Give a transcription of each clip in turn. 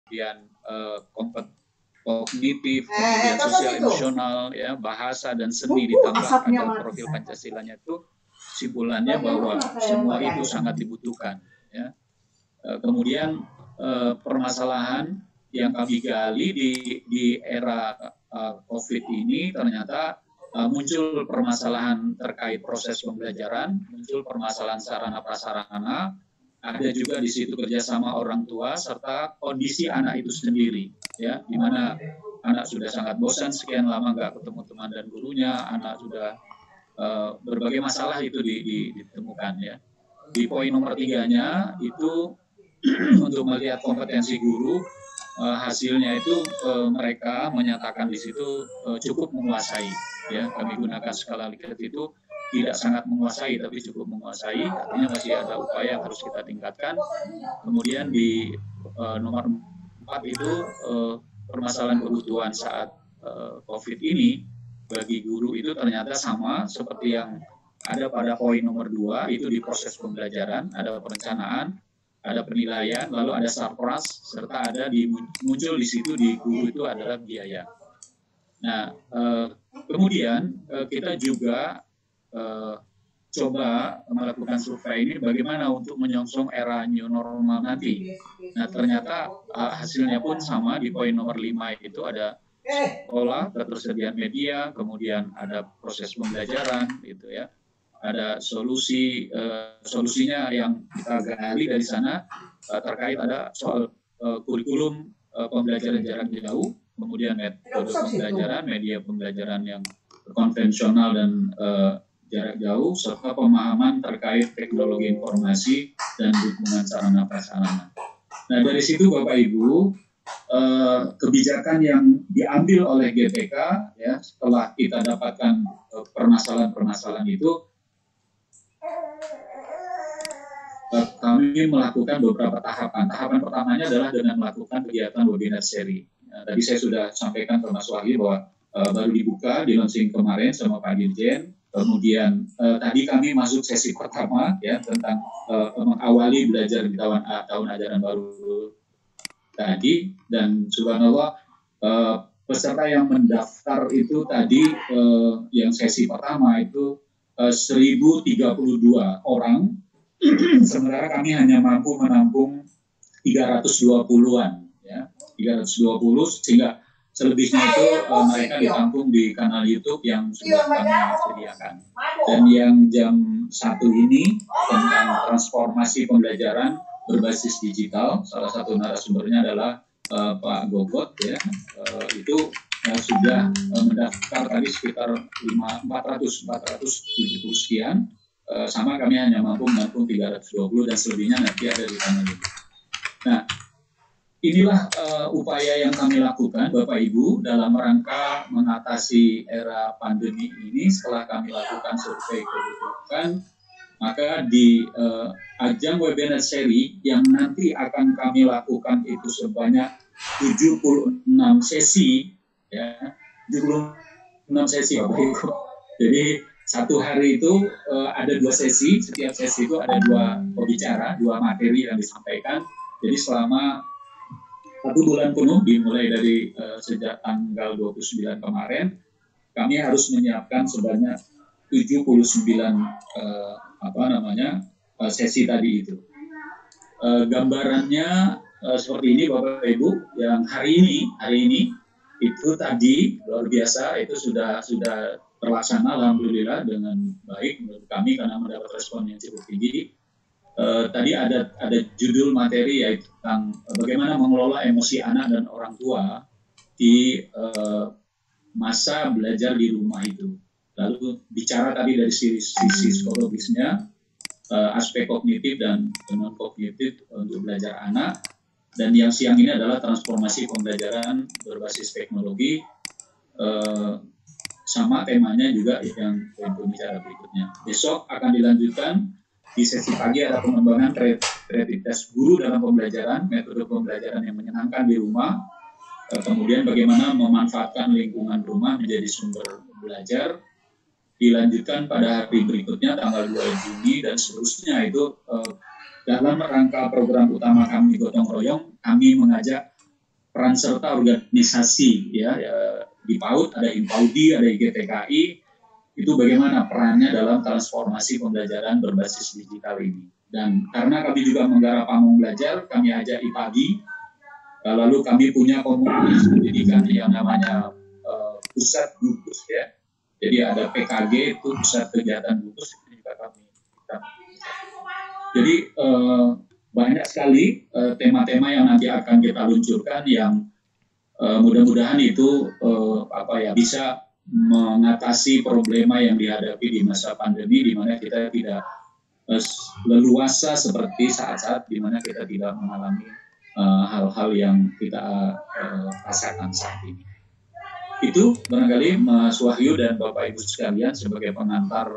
kemudian kognitif, kemudian sosial emosional, ya, bahasa dan seni ditambah ada profil Pancasilanya itu, kesimpulannya bahwa semua itu sangat dibutuhkan. Ya. Kemudian permasalahan yang kami gali di era COVID ini ternyata muncul permasalahan terkait proses pembelajaran, muncul permasalahan sarana prasarana, ada juga di situ kerjasama orang tua serta kondisi anak itu sendiri, ya, di mana anak sudah sangat bosan sekian lama nggak ketemu teman dan gurunya, anak sudah berbagai masalah itu ditemukan, ya. Di poin nomor 3-nya itu untuk melihat kompetensi guru, hasilnya itu mereka menyatakan di situ cukup menguasai, ya. Kami gunakan skala Likert itu tidak sangat menguasai, tapi cukup menguasai, artinya masih ada upaya yang harus kita tingkatkan. Kemudian di nomor 4 itu permasalahan kebutuhan saat COVID ini bagi guru itu ternyata sama seperti yang ada pada poin nomor 2, itu di proses pembelajaran, ada perencanaan, ada penilaian, lalu ada sarpras, serta ada muncul di situ di guru itu adalah biaya. Nah, kemudian kita juga coba melakukan survei ini bagaimana untuk menyongsong era new normal nanti. Nah, ternyata hasilnya pun sama di poin nomor 5 itu ada sekolah, ketersediaan media, kemudian ada proses pembelajaran, gitu ya. Ada solusinya yang kita gali dari sana terkait ada soal kurikulum pembelajaran jarak jauh, kemudian metode pembelajaran, media pembelajaran yang konvensional dan jarak jauh, serta pemahaman terkait teknologi informasi dan dukungan sarana prasarana. Nah, dari situ Bapak Ibu, kebijakan yang diambil oleh GPK, ya, setelah kita dapatkan permasalahan-permasalahan itu, kami melakukan beberapa tahapan. Tahapan pertamanya adalah dengan melakukan kegiatan webinar seri. Tadi saya sudah sampaikan ke Mas Wahyu bahwa baru dibuka di launching kemarin sama Pak Dirjen. Kemudian tadi kami masuk sesi pertama, ya, tentang mengawali belajar di tahun ajaran baru tadi, dan subhanallah peserta yang mendaftar itu tadi yang sesi pertama itu 1.032 orang, sementara kami hanya mampu menampung 320-an, ya, 320, sehingga selebihnya itu mereka ditampung di kanal YouTube yang sudah kami sediakan. Dan yang jam 1 ini tentang transformasi pembelajaran berbasis digital, salah satu narasumbernya adalah Pak Gogot, ya, itu sudah mendaftar tadi sekitar 470 sekian, sama kami hanya mampu menampung 320 dan selebihnya nanti ada di kanal YouTube. Nah, inilah upaya yang kami lakukan Bapak Ibu dalam rangka mengatasi era pandemi ini. Setelah kami lakukan survei kebutuhan, maka di ajang webinar seri yang nanti akan kami lakukan itu sebanyak 76 sesi, ya, 76 sesi Bapak Ibu. Jadi satu hari itu ada 2 sesi, setiap sesi itu ada 2 pembicara, 2 materi yang disampaikan. Jadi selama 1 bulan penuh dimulai dari sejak tanggal 29 kemarin, kami harus menyiapkan sebanyak 79 sesi tadi itu. Gambarannya seperti ini Bapak Ibu, yang hari ini itu tadi luar biasa, itu sudah terlaksana alhamdulillah dengan baik menurut kami karena mendapat respon yang cukup tinggi. Tadi ada judul materi yaitu tentang bagaimana mengelola emosi anak dan orang tua di masa belajar di rumah itu. Lalu bicara tadi dari sisi psikologisnya, aspek kognitif dan non kognitif untuk belajar anak, dan yang siang ini adalah transformasi pembelajaran berbasis teknologi, sama temanya juga yang pembicara berikutnya. Besok akan dilanjutkan. Di sesi pagi ada pengembangan kreativitas guru dalam pembelajaran, metode pembelajaran yang menyenangkan di rumah, kemudian bagaimana memanfaatkan lingkungan rumah menjadi sumber belajar. Dilanjutkan pada hari berikutnya tanggal 2 Juni dan seterusnya itu dalam rangka program utama kami Gotong Royong, kami mengajak peran serta organisasi ya, di PAUD ada Impaudi, ada IGTKI, itu bagaimana perannya dalam transformasi pembelajaran berbasis digital ini. Dan karena kami juga menggarap pamong belajar, kami ajak IPAGI, lalu kami punya komunitas pendidikan yang namanya Pusat Gugus ya. Jadi ada PKG, itu Pusat Kegiatan Gugus, itu juga kami. Jadi banyak sekali tema-tema yang nanti akan kita luncurkan yang mudah-mudahan itu bisa mengatasi problema yang dihadapi di masa pandemi, di mana kita tidak leluasa seperti saat-saat di mana kita tidak mengalami hal-hal yang kita rasakan saat ini. Itu barangkali Mas Wahyu dan Bapak Ibu sekalian sebagai pengantar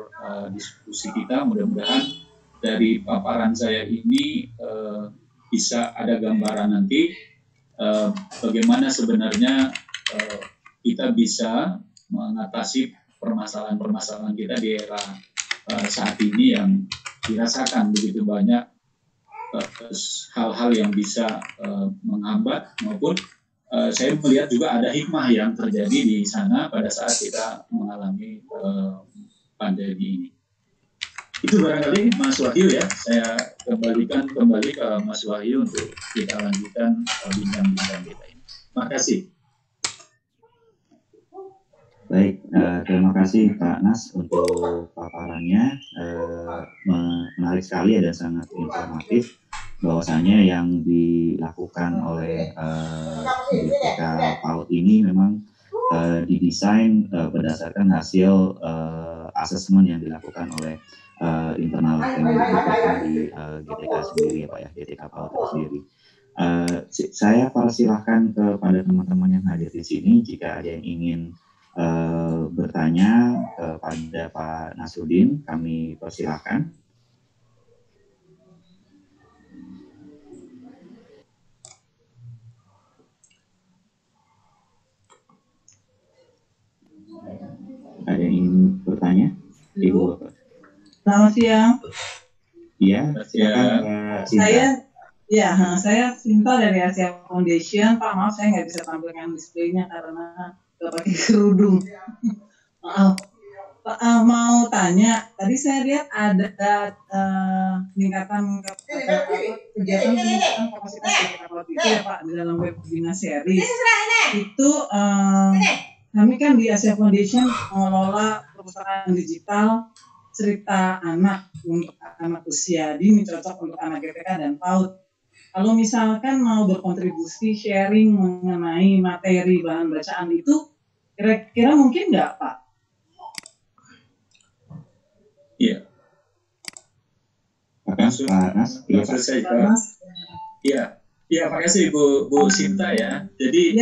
diskusi kita, mudah-mudahan dari paparan saya ini bisa ada gambaran nanti bagaimana sebenarnya kita bisa mengatasi permasalahan-permasalahan kita di era saat ini yang dirasakan begitu banyak hal-hal yang bisa menghambat maupun saya melihat juga ada hikmah yang terjadi di sana pada saat kita mengalami pandemi ini. Itu barangkali Mas Wahyu ya, saya kembalikan kembali ke Mas Wahyu untuk kita lanjutkan bincang-bincang kita ini. Terima kasih. Baik, terima kasih Pak Nas untuk paparannya, menarik sekali dan sangat informatif. Bahwasanya yang dilakukan oleh GTK PAUD ini memang didesain berdasarkan hasil asesmen yang dilakukan oleh internal di GTK sendiri ya Pak ya, GTK PAUD sendiri. Saya persilahkan kepada teman-teman yang hadir di sini jika ada yang ingin bertanya kepada Pak Nasruddin, kami persilahkan. Ada yang ingin bertanya? Ibu Bapak. Selamat siang. Iya, silakan. Saya Sinta dari Asia Foundation. Pak, maaf saya nggak bisa tampilkan displaynya karena nggak pakai kerudung. Maaf. Pak, mau tanya, tadi saya lihat ada peningkatan kegiatan peningkatan kapasitas itu ya Pak di dalam webinar series. Itu kami kan di Asia Foundation mengelola perpustakaan digital cerita anak untuk anak usia dini, cocok untuk anak GTK dan PAUD. Kalau misalkan mau berkontribusi sharing mengenai materi bahan bacaan itu, kira-kira mungkin nggak Pak? Iya. Pak Nas. Iya, makasih Bu Sinta ya. Jadi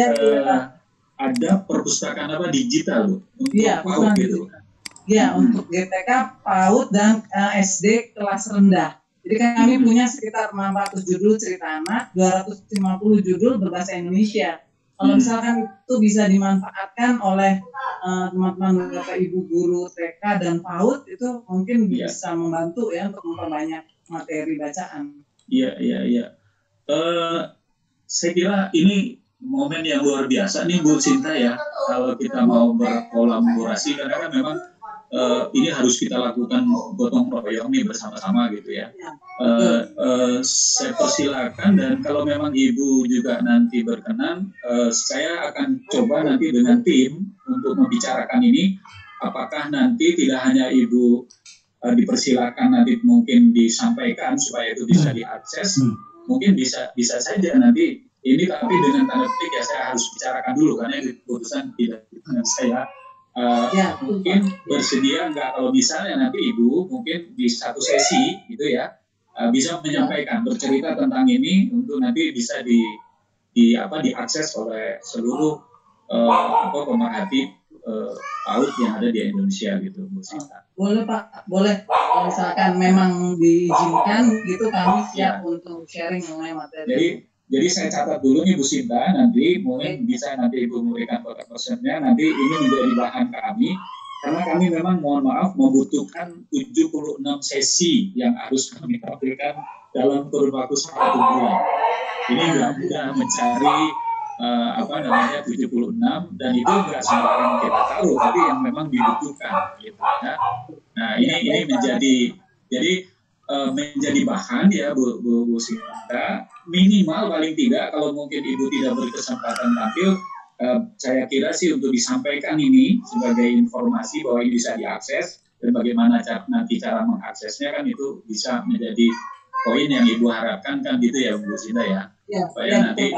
ada perpustakaan digital untuk PAUD gitu. Ya, untuk GTK, PAUD, dan SD kelas rendah. Jadi kami punya sekitar 600 judul cerita anak, 250 judul berbahasa Indonesia. Kalau misalkan itu bisa dimanfaatkan oleh teman-teman Bapak Ibu guru TK dan PAUD, itu mungkin bisa membantu ya untuk memperbanyak materi bacaan. Iya. Saya kira ini momen yang luar biasa nih Bu Sinta ya, kalau kita mau berkolaborasi karena kan memang ini harus kita lakukan gotong royong nih bersama-sama gitu ya. Saya persilakan dan kalau memang Ibu juga nanti berkenan, saya akan coba nanti dengan tim untuk membicarakan ini. Apakah nanti tidak hanya Ibu dipersilakan nanti mungkin disampaikan supaya itu bisa diakses, mungkin bisa saja nanti ini tapi dengan tanda petik ya saya harus bicarakan dulu karena ini keputusan tidak dengan saya. Mungkin bersedia nggak kalau misalnya nanti Ibu mungkin di satu sesi gitu ya bisa menyampaikan bercerita tentang ini untuk nanti bisa diakses oleh seluruh pemerhati PAUD yang ada di Indonesia gitu Bu Sinta. Boleh Pak, boleh. Kalau misalkan memang diizinkan gitu kami siap untuk sharing mengenai materi. Jadi saya catat dulu nih Bu Sinta, nanti mungkin bisa nanti Ibu memberikan kontak personnya, nanti ini menjadi bahan kami, karena kami memang mohon maaf membutuhkan 76 sesi yang harus kami tampilkan dalam kurun waktu 1 bulan. Ini nggak mudah mencari apa namanya 76, dan itu nggak sembarang kita taruh, tapi yang memang dibutuhkan gitu ya. Nah ini menjadi menjadi bahan ya Bu Sinta, minimal paling tidak kalau mungkin Ibu tidak berkesempatan tampil, saya kira sih untuk disampaikan ini sebagai informasi bahwa ini bisa diakses dan bagaimana nanti cara mengaksesnya, kan itu bisa menjadi poin yang Ibu harapkan kan gitu ya Bu Sinta ya. Supaya nanti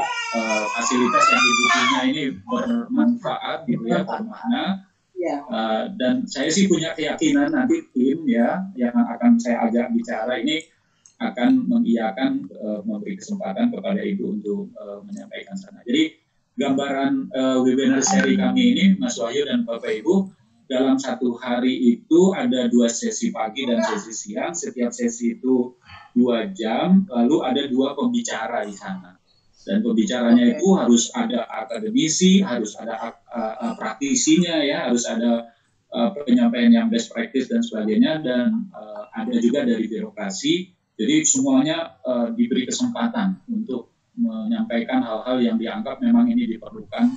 fasilitas yang Ibu punya ini bermanfaat gitu ya, bermakna. Dan saya sih punya keyakinan nanti tim ya yang akan saya ajak bicara ini akan mengiyakan memberi kesempatan kepada Ibu untuk menyampaikan sana. Jadi gambaran webinar seri kami ini, Mas Wahyu dan Bapak Ibu, dalam satu hari itu ada 2 sesi pagi dan sesi siang. Setiap sesi itu 2 jam, lalu ada 2 pembicara di sana. Dan pembicaranya itu harus ada akademisi, harus ada praktisinya ya, harus ada penyampaian yang best practice dan sebagainya, dan ada juga dari birokrasi. Jadi semuanya diberi kesempatan untuk menyampaikan hal-hal yang dianggap memang ini diperlukan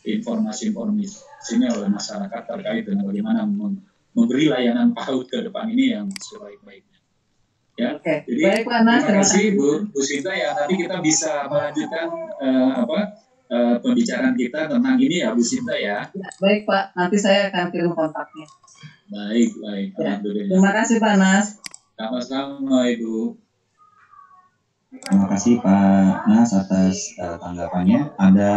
informasi-informasinya oleh masyarakat terkait dengan bagaimana memberi layanan PAUD ke depan ini yang sebaik-baiknya. Ya, jadi baik, terima kasih Bu Sinta ya. Nanti kita bisa melanjutkan pembicaraan kita tentang ini ya Bu Sinta ya. Baik Pak, nanti saya akan kirim kontaknya. Baik. Ya. Terima kasih Pak Nas. Sama-sama Ibu. Terima kasih Pak Nas atas tanggapannya. Ada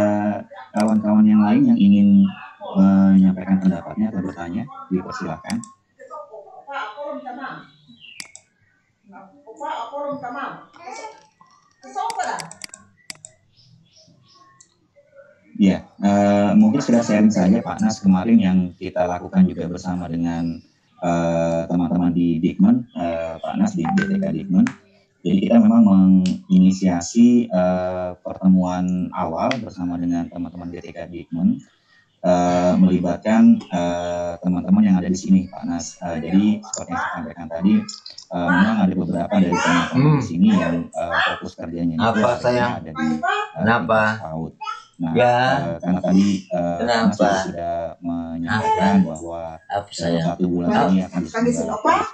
kawan-kawan yang lain yang ingin menyampaikan pendapatnya atau bertanya, dipersilakan. Ya, mungkin sudah sharing saja Pak Nas kemarin yang kita lakukan juga bersama dengan teman-teman di Dikmen, Pak Nas di GTK Dikmen. Jadi kita memang menginisiasi pertemuan awal bersama dengan teman-teman GTK Dikmen, melibatkan teman-teman yang ada di sini Pak Nas. Jadi seperti yang saya sampaikan tadi, memang ada beberapa dari teman-teman di sini yang fokus kerjanya ada di PAUD. Nah, karena tadi Mas sudah menyampaikan bahwa dalam 1 bulan ini akan diselenggarakan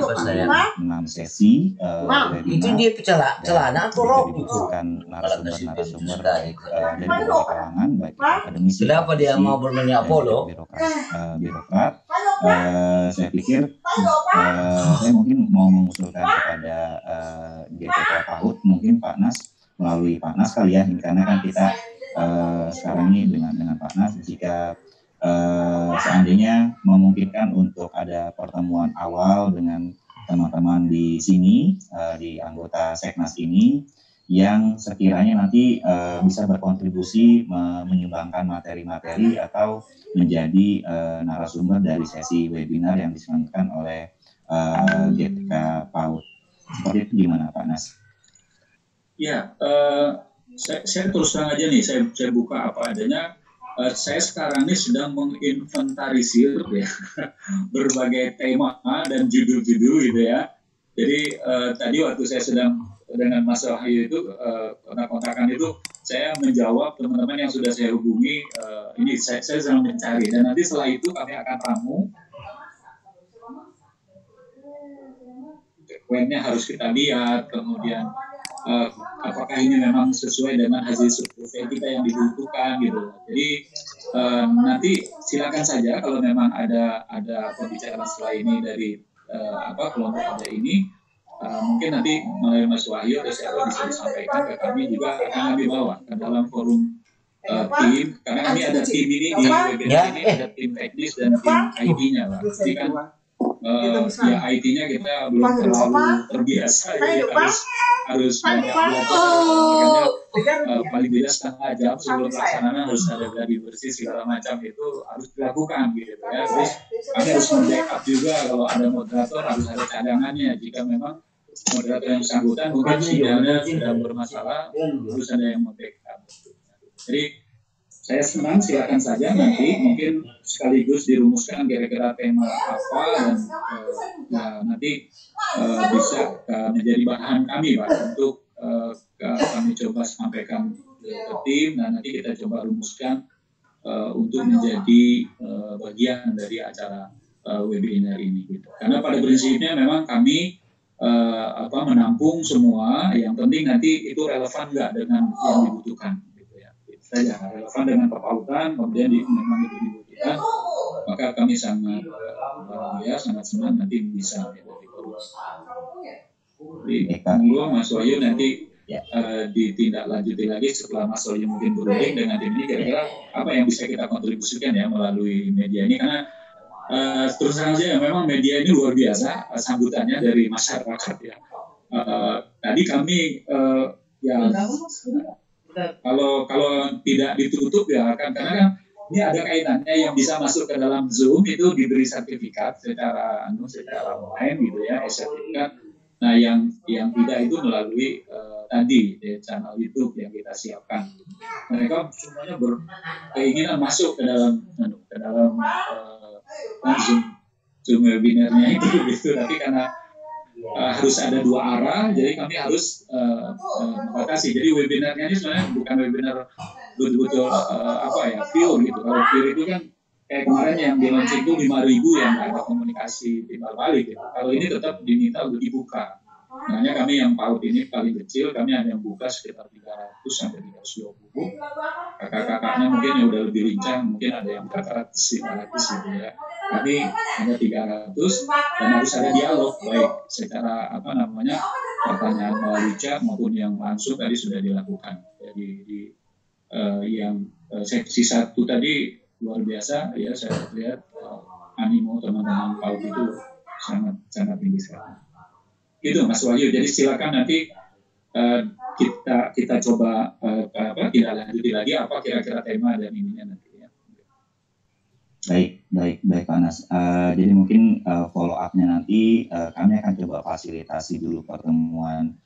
sekitar 6 sesi webinar itu dia celana atau rok itu narasumber baik dari berbagai kalangan, baik akademisi, kenapa dia mau berminyak polo, birokrat. Saya pikir saya mungkin mau mengusulkan kepada GTK PAUD, mungkin Pak Nas, melalui Pak Nas kali ya, karena kan kita sekarang ini dengan Pak Nas, jika seandainya memungkinkan untuk ada pertemuan awal dengan teman-teman di sini, di anggota Seknas ini, yang sekiranya nanti bisa berkontribusi menyumbangkan materi-materi atau menjadi narasumber dari sesi webinar yang diselenggarakan oleh GTK PAUD. Seperti itu gimana Pak Nas? Ya, saya terus terang aja nih, saya buka apa adanya. Saya sekarang ini sedang menginventarisir ya, berbagai tema dan judul-judul gitu ya. Jadi tadi waktu saya sedang dengan Mas Wahyu itu kontak-kontakan itu, saya menjawab teman-teman yang sudah saya hubungi. Ini saya sedang mencari, dan nanti setelah itu kami akan ramu. Dokumennya harus kita lihat, kemudian apakah ini memang sesuai dengan hasil survei kita yang dibutuhkan gitu. Jadi nanti silakan saja kalau memang ada pembicaraan setelah ini dari kelompok ada ini, mungkin nanti melalui Mas Wahyu atau siapa bisa disampaikan ke kami, juga akan kami bawa ke dalam forum tim, karena kami ada tim ini di webinar ini, ada tim teknis dan tim IT-nya Pak. Jadi kan ya IT-nya kita belum terlalu terbiasa, jadi harus banyak belajar, makanya paling tidak setengah jam sebelum pelaksanaan harus ada gladi bersih segala macam, itu harus dilakukan gitu ya. Terus kami harus membackup juga, kalau ada moderator harus ada cadangannya jika memang moderator yang bersangkutan mungkin sinyalnya sudah bermasalah, harus ada yang membackup. Jadi saya senang, silakan saja nanti mungkin sekaligus dirumuskan kira-kira tema apa, dan nanti bisa menjadi bahan kami Pak untuk kami coba sampaikan ke tim, dan nanti kita coba rumuskan untuk menjadi bagian dari acara webinar ini. Gitu. Karena pada prinsipnya memang kami menampung semua, yang penting nanti itu relevan nggak dengan yang dibutuhkan. Gitu ya. Itu saja, relevan dengan kepautan, kemudian memang itu dibutuhkan, maka kami sangat bahagia, sangat senang nanti bisa jadi monggo Mas Wahyu nanti ditindaklanjuti lagi setelah Mas Wahyu mungkin berunding dengan tim ini, kira-kira apa yang bisa kita kontribusikan ya melalui media ini, karena terus terang saja memang media ini luar biasa sambutannya dari masyarakat ya. Tadi kami kalau tidak ditutup ya kan, karena kan ini ada kaitannya yang bisa masuk ke dalam Zoom itu diberi sertifikat secara online gitu ya, sertifikat. Nah yang tidak itu melalui tadi channel YouTube yang kita siapkan. Mereka semuanya berkeinginan masuk ke dalam Zoom webinarnya itu gitu, tapi karena harus ada 2 arah, jadi kami harus membatasi. Jadi webinarnya ini sebenarnya bukan webinar betul-betul pure gitu. Kalau pure itu kan kayak kemarin yang di launching itu 5.000 yang ada komunikasi timbal balik gitu. Kalau ini tetap diminta untuk dibuka. Makanya kami yang PAUD ini paling kecil, kami hanya buka sekitar 300 sampai 320. Kakak-kakaknya mungkin yang udah lebih lincah, mungkin ada yang 400, 500 gitu ya. Kami hanya 300 dan harus ada dialog, baik secara pertanyaan melalui chat maupun yang langsung tadi sudah dilakukan. Jadi yang seksi 1 tadi luar biasa ya, saya lihat animo teman-teman PAUD itu sangat tinggi sekali. Itu Mas Wahyu. Jadi silakan nanti kita coba tidak lanjuti lagi apa kira-kira tema dan ininya nanti ya. Baik Pak Nas. Jadi mungkin follow up-nya nanti kami akan coba fasilitasi dulu pertemuan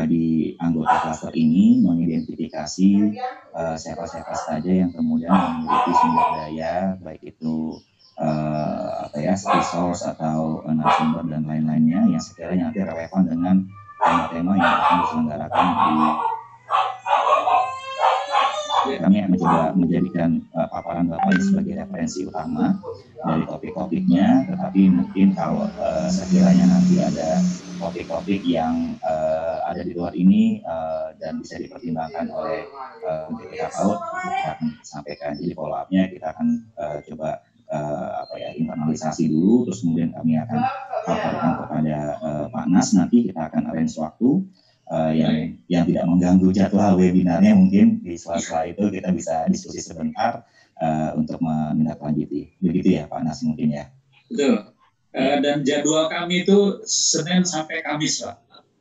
di anggota cluster ini, mengidentifikasi siapa-siapa saja yang kemudian memiliki sumber daya, baik itu resource atau narasumber dan lain-lainnya yang sekiranya nanti relevan dengan tema-tema yang akan diselenggarakan kami akan mencoba menjadikan paparan Bapak ini sebagai referensi utama dari topik-topiknya, tetapi mungkin kalau sekiranya nanti ada topik-topik yang ada di luar ini dan bisa dipertimbangkan oleh BPK PAUD, kita akan sampaikan. Jadi follow up-nya kita akan coba internalisasi dulu, terus kemudian kami akan paparkan kepada Pak Nas. Nanti kita akan arrange waktu yang tidak mengganggu jadwal webinarnya, mungkin di sela-sela itu kita bisa diskusi sebentar untuk menindaklanjuti. Begitu ya Pak Nas mungkin ya. Betul. Dan jadwal kami itu Senin sampai Kamis Pak.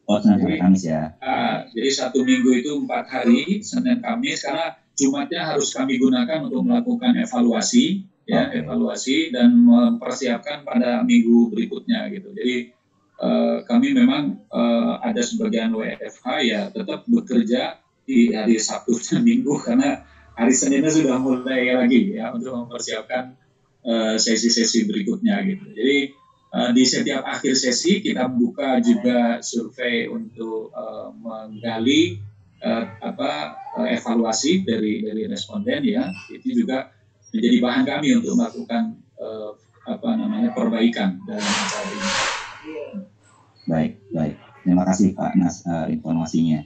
Oh, Senin sampai Kamis ya. Jadi 1 minggu itu 4 hari, Senin Kamis, karena Jumatnya harus kami gunakan untuk melakukan evaluasi. Ya, evaluasi dan mempersiapkan pada minggu berikutnya gitu. Jadi kami memang ada sebagian WFH ya tetap bekerja di hari Sabtu dan Minggu, karena hari Seninnya sudah mulai lagi ya untuk mempersiapkan sesi-sesi berikutnya gitu. Jadi di setiap akhir sesi kita buka juga survei untuk menggali evaluasi dari responden ya. Itu juga menjadi bahan kami untuk melakukan perbaikan dalam acara ini. Baik. Terima kasih Pak Nas informasinya.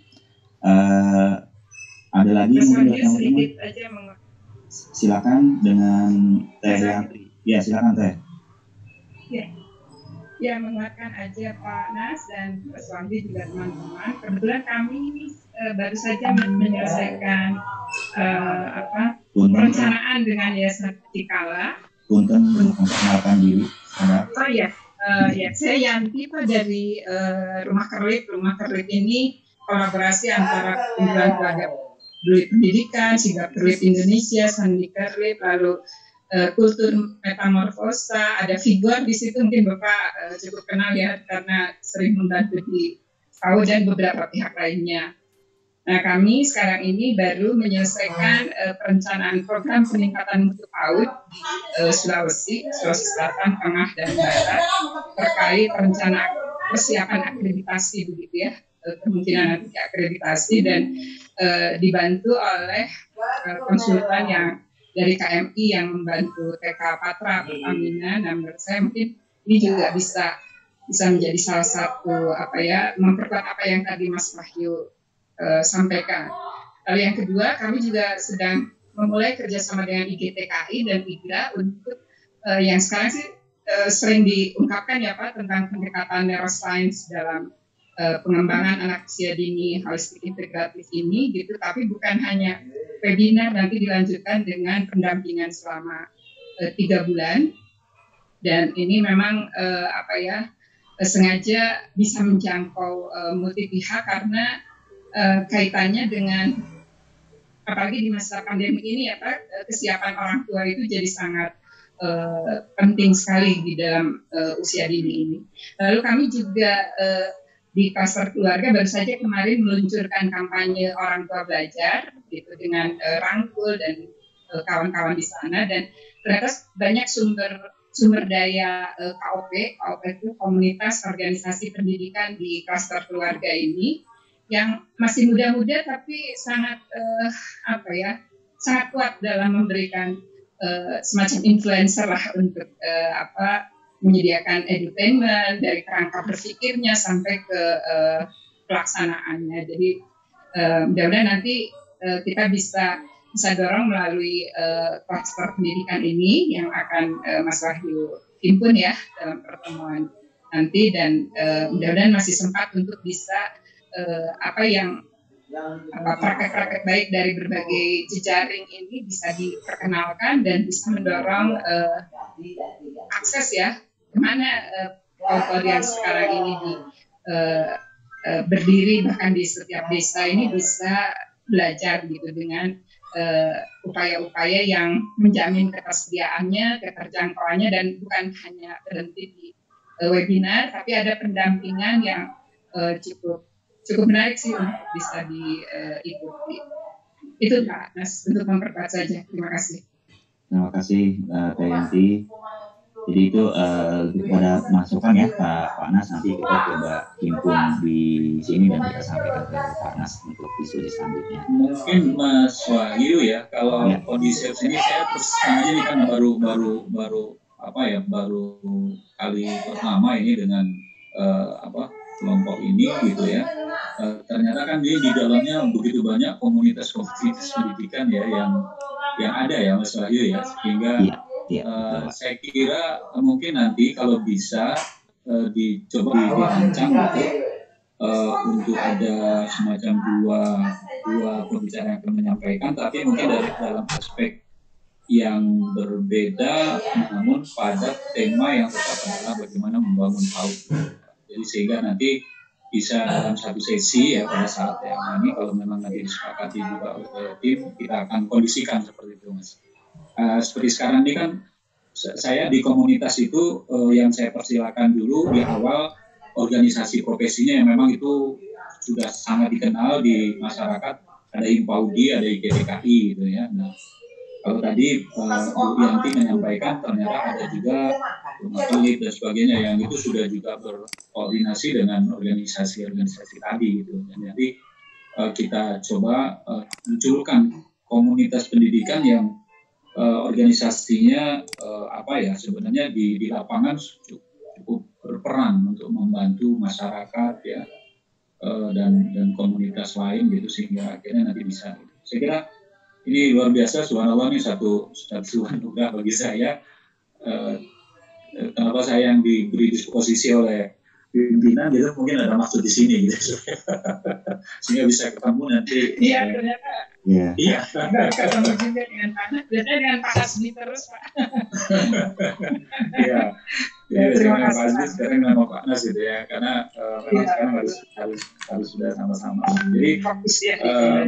Ada lagi mungkin teman-teman? Silakan dengan Teh Yantri. Ya, silakan Teh. Ya, menguatkan aja Pak Nas dan Mas Wahyu juga teman-teman. Kebetulan kami baru saja menyelesaikan perencanaan dengan Yayasan Tikala. Punten memperkenalkan diri. Oh ya, saya Yanti Pak dari Rumah Kerlip. Rumah Kerlip ini kolaborasi antara kumpulan keluarga Kerlip Pendidikan, Sigap Kerlip Indonesia, Sandi Kerlip, lalu Kultur Metamorfosa, ada Figor di situ, mungkin Bapak cukup kenal ya karena sering membantu di PAUD dan beberapa pihak lainnya. Nah, kami sekarang ini baru menyelesaikan perencanaan program peningkatan mutu PAUD di Sulawesi Selatan, Tengah, dan Barat terkait rencana persiapan akreditasi begitu ya. kemungkinan nanti akreditasi dan dibantu oleh konsultan yang dari KMI yang membantu TK Patra Pertamina, dan menurut saya mungkin ini juga bisa menjadi salah satu memperkuat apa yang tadi Mas Wahyu sampaikan. Lalu yang kedua, kami juga sedang memulai kerjasama dengan IGTKI dan IGRA untuk yang sekarang sih sering diungkapkan ya Pak tentang pendekatan neuroscience dalam pengembangan anak usia dini holistik integratif ini gitu, tapi bukan hanya webinar, nanti dilanjutkan dengan pendampingan selama 3 bulan, dan ini memang sengaja bisa menjangkau multi pihak karena kaitannya dengan apalagi di masa pandemi ini ya Pak, kesiapan orang tua itu jadi sangat penting sekali di dalam usia dini ini. Lalu kami juga di Klaster Keluarga baru saja kemarin meluncurkan kampanye orang tua belajar gitu dengan Rangkul dan kawan-kawan di sana, dan ternyata banyak sumber daya KOP itu komunitas organisasi pendidikan di Klaster Keluarga ini yang masih muda-muda tapi sangat sangat kuat dalam memberikan semacam influencer lah untuk menyediakan edutainment dari kerangka berpikirnya sampai ke pelaksanaannya. Jadi mudah-mudahan nanti kita bisa dorong melalui klaster pendidikan ini yang akan Mas Wahyu himpun ya dalam pertemuan nanti, dan mudah-mudahan masih sempat untuk bisa praktek-praktek baik dari berbagai jejaring ini bisa diperkenalkan dan bisa mendorong akses ya kemana autor yang sekarang ini berdiri bahkan di setiap desa ini bisa belajar gitu dengan upaya-upaya yang menjamin ketersediaannya, keterjangkauannya, dan bukan hanya berhenti di webinar, tapi ada pendampingan yang cukup menarik sih untuk bisa diikuti. Itu Pak Nas, untuk memperkuat saja. Terima kasih. Terima kasih Teh Yanti. Jadi itu pada masukan ya Pak Nas, nanti kita coba himpun di sini dan kita sampaikan ke Pak Nas untuk diskusi selanjutnya. Mungkin Mas Wahyu ya, kalau kondisi ini saya terus ini kan baru kali pertama ini dengan kelompok ini gitu ya. Ternyata kan di dalamnya begitu banyak komunitas pendidikan ya yang ada ya Mas Wahyu ya, sehingga saya kira mungkin nanti kalau bisa dicoba dirancang gitu untuk ada semacam dua pembicara yang akan menyampaikan, tapi mungkin dari dalam aspek yang berbeda namun pada tema yang tetap adalah bagaimana membangun PAUD. Jadi sehingga nanti bisa dalam satu sesi ya pada saat yang ini kalau memang nanti disepakati juga oleh tim, kita akan kondisikan seperti itu Mas. Seperti sekarang ini kan saya di komunitas itu yang saya persilakan dulu di awal organisasi profesinya yang memang itu sudah sangat dikenal di masyarakat, ada IMPAUDI, ada IGTKI gitu ya. Nah, kalau tadi Bu Yanti menyampaikan ternyata ada juga rumah klinik dan sebagainya yang itu sudah juga berkoordinasi dengan organisasi-organisasi tadi gitu. Dan jadi kita coba munculkan komunitas pendidikan yang organisasinya sebenarnya di lapangan cukup berperan untuk membantu masyarakat ya dan komunitas lain gitu, sehingga akhirnya nanti bisa gitu. Saya kira ini luar biasa, subhanallah, ini satu anugerah bagi saya. Kenapa saya yang diberi disposisi oleh pimpinan gitu, mungkin ada maksud di sini gitu. Sehingga bisa ketemu nanti. Iya, ternyata. Iya. Ketemu juga dengan Pak Nas. Biasanya dengan Pak Hasbi terus, Pak. Iya. Terima kasih. Sekarang nama Pak Nas gitu ya, karena memang sekarang harus sudah sama-sama. Jadi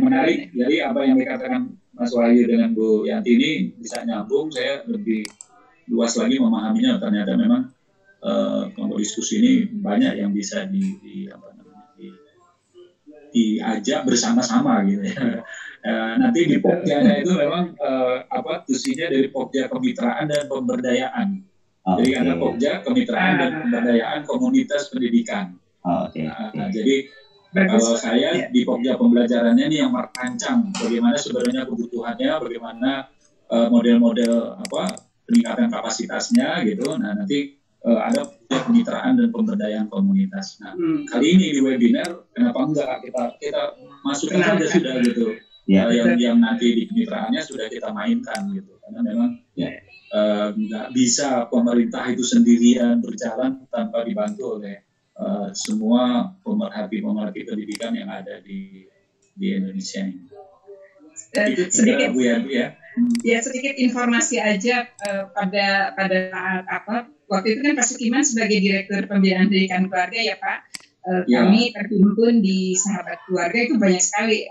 menarik. Jadi apa yang dikatakan Mas Wahyu dengan Bu Yanti ini bisa nyambung. Saya lebih luas lagi memahaminya. Ternyata memang kelompok diskusi ini banyak yang bisa diajak bersama-sama gitu ya. Nanti di Pokjanya itu memang tusinya dari Pokja kemitraan dan pemberdayaan. Jadi ada Pokja kemitraan dan pemberdayaan komunitas pendidikan. Jadi Kalau saya di Pokja pembelajarannya nih yang merancang bagaimana sebenarnya kebutuhannya, bagaimana model-model peningkatan kapasitasnya gitu. Nah nanti ada kemitraan dan pemberdayaan komunitas. Nah kali ini di webinar kenapa enggak kita masukkan saja sudah gitu. Yang nanti di kemitraannya sudah kita mainkan gitu. Karena memang nggak bisa pemerintah itu sendirian berjalan tanpa dibantu oleh semua pemerhati pendidikan yang ada di Indonesia ini. Sedikit sedikit informasi aja pada saat waktu itu kan Pak Sukiman sebagai Direktur Pembinaan Pendidikan Keluarga ya Pak, kami terhimpun di Sahabat Keluarga itu banyak sekali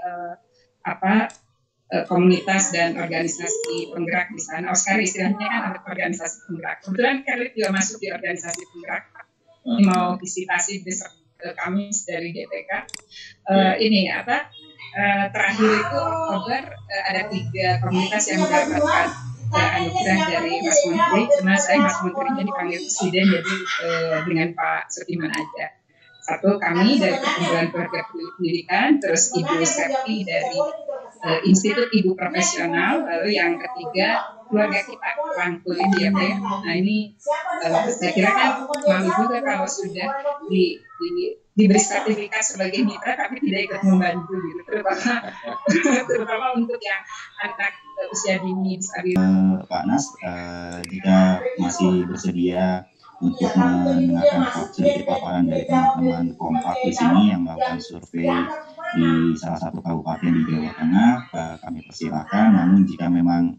komunitas dan organisasi penggerak di sana. Sekarang istilahnya kan ada organisasi penggerak. Kebetulan Karlit juga masuk di organisasi penggerak. Ini mau visitasi besok kami dari DPK. Terakhir itu Oktober ada 3 komunitas yang mendapatkan anugerah dari Mas Menteri. Karena saya Mas Menterinya dipanggil Presiden, jadi dengan Pak Sukiman aja. Satu kami dari Perkumpulan Keluarga Pendidikan, terus Ibu Septi dari Institut Ibu Profesional, lalu yang ketiga keluarga kita rangkul ini ya Pak. Nah ini saya kira kan malu juga kalau sudah diberi sertifikat sebagai mitra tapi tidak ikut membantu gitu, terutama untuk yang anak usia dini disabilitas. Pak Nas, jika masih bersedia untuk mendengarkan sedikit paparan dari teman-teman kompak di sini yang melakukan survei di salah satu kabupaten di Jawa Tengah, kami persilahkan. Namun jika memang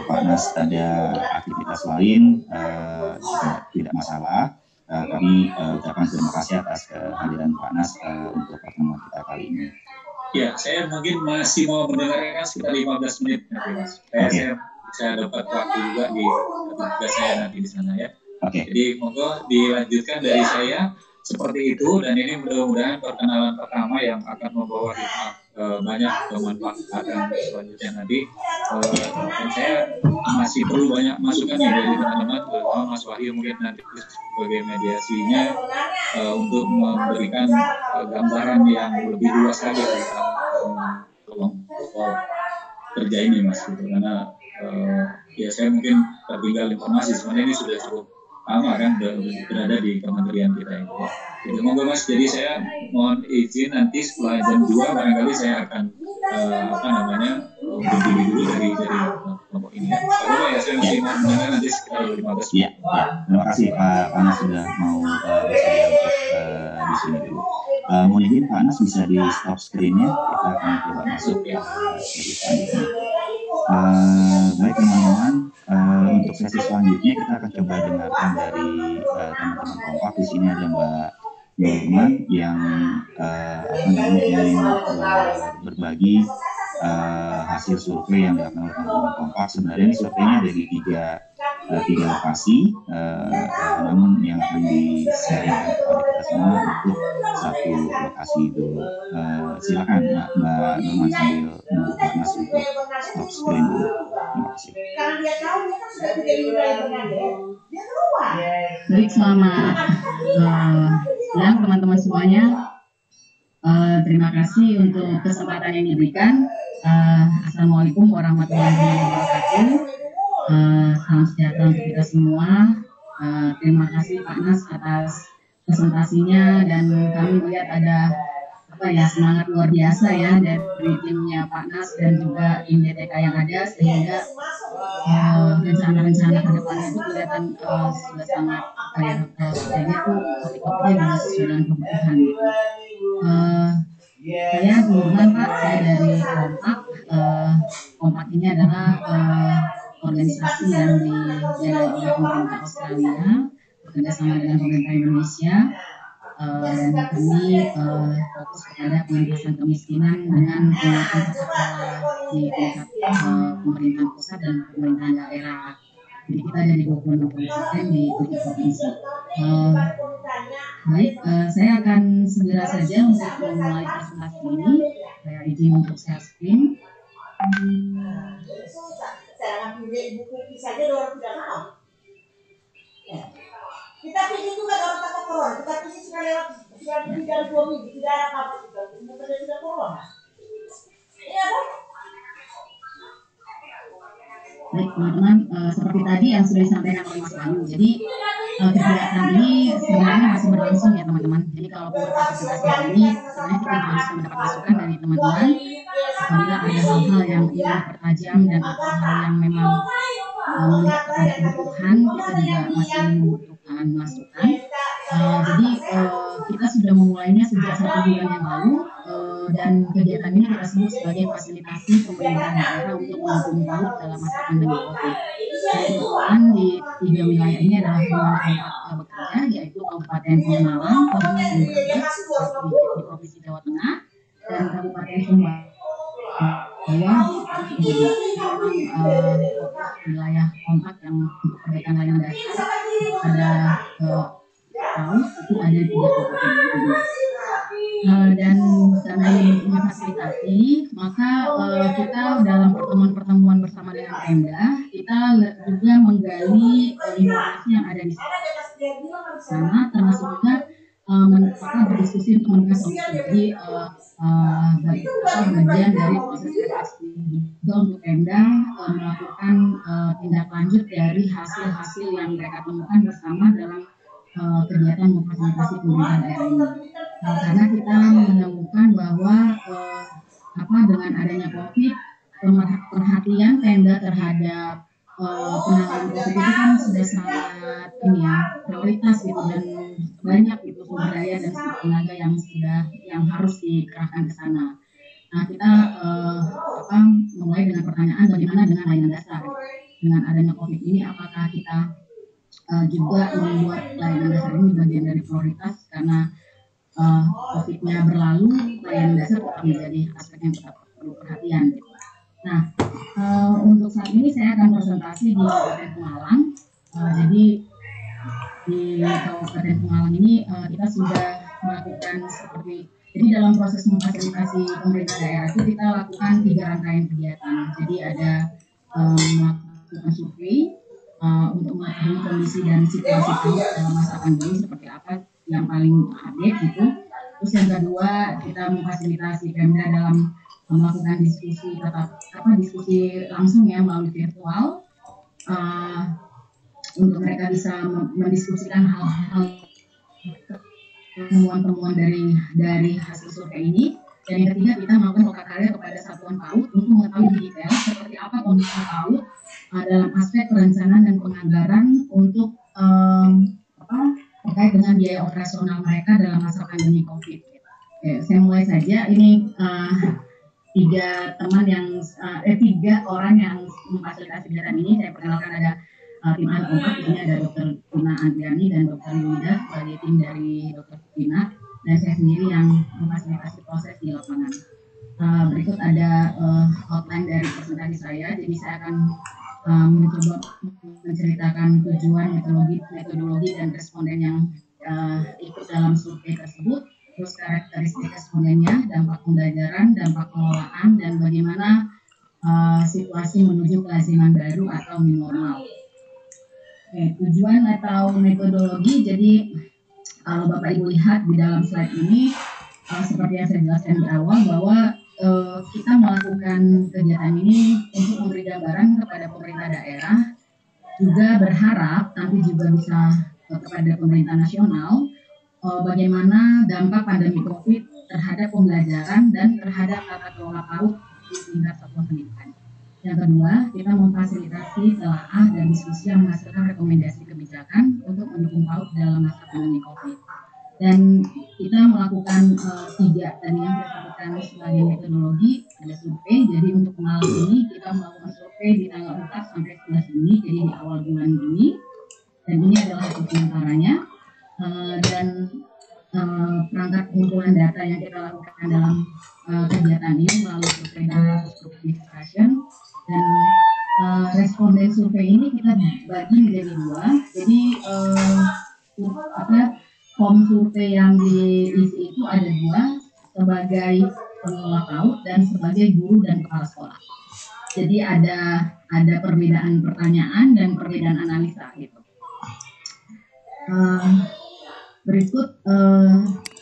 Pak Nas ada aktivitas lain, juga tidak masalah. Kami ucapkan terima kasih atas kehadiran Pak Nas untuk pertemuan kita kali ini. Ya, saya mungkin masih mau mendengarkan sekitar 15 menit nanti Mas. Saya bisa dapat waktu juga di tugas saya nanti di sana ya. Jadi monggo dilanjutkan dari saya seperti itu, dan ini mudah-mudahan perkenalan pertama yang akan membawa banyak kemanfaatan selanjutnya nanti. Dan saya masih perlu banyak masukan nih dari teman-teman, terutama Mas Wahyu mungkin nanti sebagai mediasinya untuk memberikan gambaran yang lebih luas lagi tentang kelompok kerja ini Mas, gitu. Karena ya saya mungkin tertinggal informasi, sebenarnya ini sudah cukup lama kan berada di kementerian kita ini. Jadi monggo Mas, jadi saya mohon izin nanti setelah jam 2 barangkali saya akan berdiri dulu dari kelompok ini ya. Kalau ya saya masih mau mendengar nanti sekitar 15 menit. Ya. Terima kasih Pak Anas sudah mau bersedia untuk di sini dulu. Mohon izin Pak Anas bisa di stop screen-nya, kita akan coba masuk sesi selanjutnya. Baik teman-teman, untuk sesi selanjutnya kita akan coba dengarkan dari teman-teman kompak. Di sini ada Mbak Norman yang ingin berbagi hasil survei yang dilakukan oleh teman-teman kompak. Sebenarnya ini surveinya ada di tiga lokasi, namun yang akan di-sharingkan kepada kita semua untuk satu lokasi dulu. Silakan Mbak Norman sambil menunggu Pak Nas untuk stop screen dulu. Terima kasih. Baik, selamat siang teman-teman semuanya. Terima kasih untuk kesempatan yang diberikan. Assalamualaikum warahmatullahi wabarakatuh. Salam sejahtera untuk kita semua. Terima kasih Pak Nas atas presentasinya, dan kami melihat ada semangat luar biasa ya dari timnya Pak Nas dan juga tim DTK yang ada, sehingga rencana-rencana ke depannya itu kelihatan sudah sangat sebenarnya tuh topik-topiknya juga sesuai dengan kebutuhan gitu. Saya teman-teman Pak, saya dari Kompak. Kompak ini adalah organisasi yang dijalankan oleh pemerintah Australia bekerjasama dengan pemerintah Indonesia, dan kami fokus kepada pengentasan kemiskinan dengan penguatan tata kelola di tingkat pemerintahan pusat dan pemerintahan daerah. Jadi kita ada di 26 kabupaten di 7 provinsi. Baik, saya akan segera saja untuk memulai presentasi ini. Saya izin untuk share screen. Kita pilih juga orang tak koron, kita pilih sudah lewat Baik teman-teman, seperti tadi yang sudah disampaikan oleh Mas Wahyu, jadi kegiatan ini sebenarnya masih berlangsung ya teman-teman. Jadi kalau presentasi hari ini sebenarnya kita juga bisa mendapat masukan dari teman-teman apabila ada hal-hal yang ingin dipertajam dan hal yang memang melihat ada kebutuhan, kita juga masih membutuhkan masukan. Jadi kita sudah memulainya sejak 1 bulan yang lalu dan kegiatan ini kita sebut sebagai fasilitasi pemerintahan daerah untuk mendukung PAUD dalam masa pandemi COVID. Kebetulan di 3 wilayah ini adalah wilayah tempat bekerja, yaitu Kabupaten Pemalang, Kabupaten Brebes di Provinsi Jawa Tengah, dan Kabupaten Sumbar. Wilayah kompak yang untuk perbaikan layanan dasar pada tahun itu ada 3 kabupaten. Dan karena ini bentuknya fasilitasi, maka kita dalam pertemuan-pertemuan bersama dengan Pemda, kita juga menggali informasi yang ada di sana, termasuk juga berdiskusi untuk menemukan solusi. Jadi bagian dari proses evaluasi juga untuk Pemda melakukan tindak lanjut dari hasil-hasil yang mereka temukan bersama dalam kegiatan memfasilitasi pemerintahan daerah ini. Karena kita menemukan bahwa dengan adanya COVID, perhatian Pemda terhadap penanganan COVID itu kan sudah sangat prioritas gitu, dan banyak gitu sumber daya dan tenaga yang harus dikerahkan ke sana. Nah, kita mulai dengan pertanyaan bagaimana dengan layanan dasar. Dengan adanya COVID ini, apakah kita juga membuat layanan dasar ini bagian dari prioritas, karena COVID-nya berlalu, layanan dasar tetap menjadi aspek yang tetap perlu perhatian. Gitu. Nah, untuk saat ini saya akan presentasi di Kabupaten Pemalang. Jadi di Kabupaten Pemalang ini kita sudah melakukan jadi dalam proses memfasilitasi pemerintah daerah itu kita lakukan 3 rangkaian kegiatan. Jadi ada melakukan survei untuk mengetahui kondisi dan situasi PAUD dalam masa pandemi seperti apa yang paling update gitu. Terus yang kedua, kita memfasilitasi Pemda dalam melakukan diskusi diskusi langsung ya melalui virtual untuk mereka bisa mendiskusikan hal-hal temuan-temuan dari hasil survei ini. Dan yang ketiga, kita melakukan lokakarya kepada satuan PAUD untuk mengetahui detail seperti apa kondisi PAUD dalam aspek perencanaan dan penganggaran untuk terkait dengan biaya operasional mereka dalam masa pandemi COVID. Oke, saya mulai saja. Ini 3 orang yang memfasilitasi kegiatan ini. Saya perkenalkan, ada tim anak kompak. Ini ada Dr. Tina Andriani dan Dr. Yuda sebagai tim dari Dr. Tina, dan saya sendiri yang memfasilitasi proses di lapangan. Berikut ada outline dari presentasi saya. Jadi saya akan mencoba menceritakan tujuan, metodologi dan responden yang ikut dalam survei tersebut, terus karakteristik respondennya, dampak pembelajaran, dampak pengelolaan, dan bagaimana situasi menuju kelaziman baru atau new normal. Tujuan atau metodologi, jadi kalau Bapak Ibu lihat di dalam slide ini, seperti yang saya jelaskan di awal, bahwa kita melakukan kegiatan ini untuk memberi gambaran kepada pemerintah daerah, juga berharap nanti juga bisa kepada pemerintah nasional bagaimana dampak pandemi COVID terhadap pembelajaran dan terhadap tata kelola PAUD di tingkat satuan pendidikan. Yang kedua, kita memfasilitasi telaah dan diskusi yang menghasilkan rekomendasi kebijakan untuk mendukung PAUD dalam masa pandemi COVID. Dan kita melakukan 3 tadi yang saya sebutkan sebagai metodologi, ada survei. Jadi untuk malam ini kita melakukan survei di tanggal 4 sampai 11 Juni, jadi di awal bulan Juni. Dan ini adalah hasil sementaranya. Dan perangkat pengumpulan data yang kita lakukan dalam kegiatan ini melalui survei dan focus group discussion. Dan responden survei ini kita bagi menjadi 2. Jadi form survei yang diisi itu ada 2, sebagai pengelola PAUD dan sebagai guru dan kepala sekolah. Jadi ada perbedaan pertanyaan dan perbedaan analisa gitu. Berikut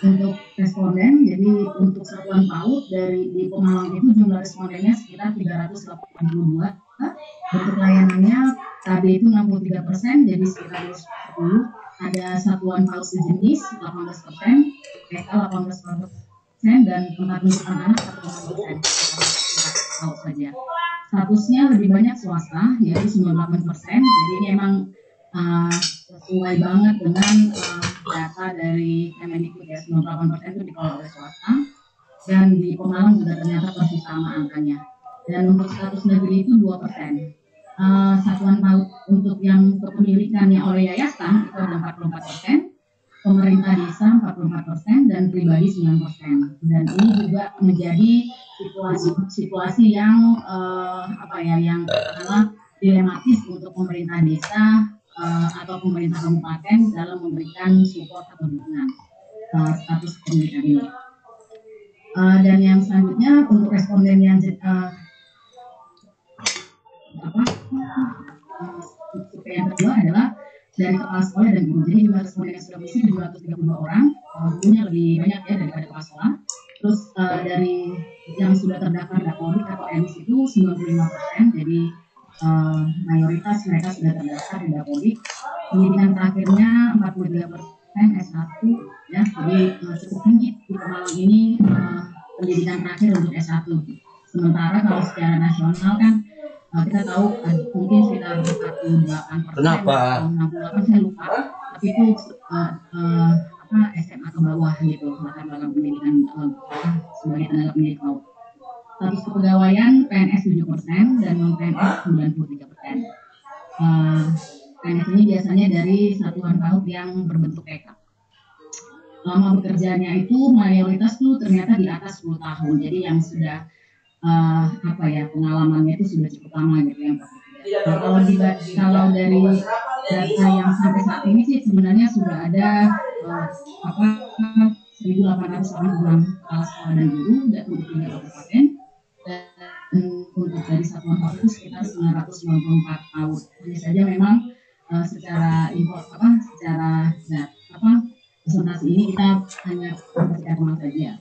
untuk responden, jadi untuk satuan PAUD di Pemalang itu jumlah respondennya sekitar 382. Bentuk layanannya KB itu 63%, jadi sekitar 10. Ada satuan PAUD sejenis 18%, TK 18%, dan tempat pendidikan anak 1,5%. PAUD saja. Statusnya lebih banyak swasta, yaitu 98%. Jadi ini emang sesuai banget dengan data dari Kemendikbud ya, 98% itu dikelola oleh swasta, dan di Pemalang juga ternyata masih sama angkanya. Dan untuk status negeri itu 2%. Satuan PAUD untuk yang kepemilikannya oleh yayasan itu ada 44%, pemerintah desa 44%, dan pribadi 9%. Dan ini juga menjadi situasi yang yang katakanlah dilematis untuk pemerintah desa atau pemerintah kabupaten dalam memberikan support atau dukungan status pendidikan ini. Dan yang selanjutnya untuk responden yang yang kedua adalah dari kepala sekolah dan guru. Jadi jumlah responden yang sudah mengisi 232 orang, gurunya lebih banyak ya daripada kepala sekolah. Terus dari yang sudah terdaftar Dapodik atau EMIS itu 95%, jadi mayoritas mereka sudah terdaftar di Dapodik. Pendidikan terakhirnya 43% S1 ya, jadi cukup tinggi di Pemalang ini pendidikan terakhir untuk S1. Sementara kalau secara nasional kan kita tahu mungkin sekitar 48%, Kenapa? 68% saya lupa, tapi itu SMA ke bawah gitu, latar belakang pendidikan sebagai tenaga pendidik PAUD. Status kepegawaian PNS 7% dan non PNS 93%. PNS ini biasanya dari satuan PAUD yang berbentuk TK. Lama bekerjanya itu mayoritas tuh ternyata di atas 10 tahun, jadi yang sudah pengalamannya itu sudah cukup lama gitu yang kalau dari data yang sampai saat ini sih sebenarnya sudah ada 1.800 orang guru kepala sekolah dan guru untuk 3 kabupaten, dan untuk dari satuan PAUD sekitar 994 PAUD. Hanya saja memang secara presentasi ini kita hanya secara formal saja.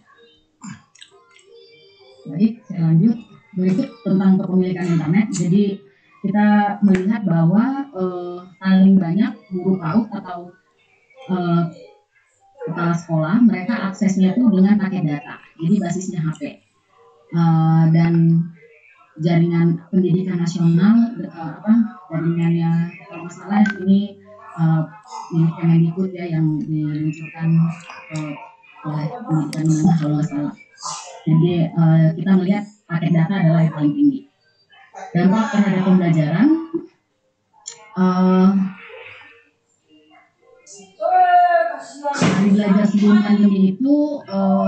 Baik, saya lanjut. Berikut tentang kepemilikan internet. Jadi kita melihat bahwa paling banyak guru PAUD atau kepala sekolah mereka aksesnya itu dengan paket data. Jadi basisnya HP. Dan jaringan pendidikan nasional jaringannya kalau nggak salah ini Kemendikbud ya yang diluncurkan oleh pendidikan kalau nggak salah. Jadi kita melihat paket data adalah yang paling tinggi. Dampak terhadap pembelajaran, hari belajar sebelum pandemi itu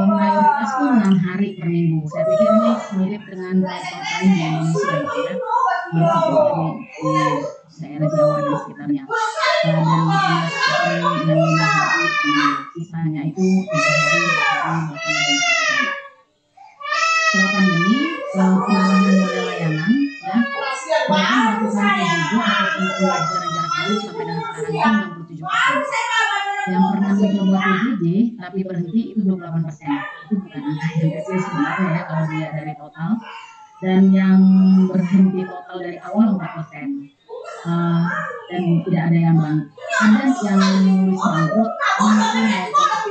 mayoritas tuh 6 hari per minggu. Saya pikir ini mirip dengan kota lain di Indonesia gitu ya, di daerah Jawa dan sekitarnya. Dan yang 5 hari sisanya itu 3 hari, bahkan ada yang 1 hari. Setelah pandemi, perubahan model layanan ya, mereka melakukan PJJ atau pembelajaran jarak jauh sampai dengan sekarang itu 67%. Yang pernah mencoba PJJ tapi berhenti itu 28%. Itu bukan angka yang kecil sebenarnya ya kalau dilihat dari total. Dan yang berhenti total dari awal 4%. Dan tidak ada yang bangkrut. Ada yang nulis bangkrut, mungkin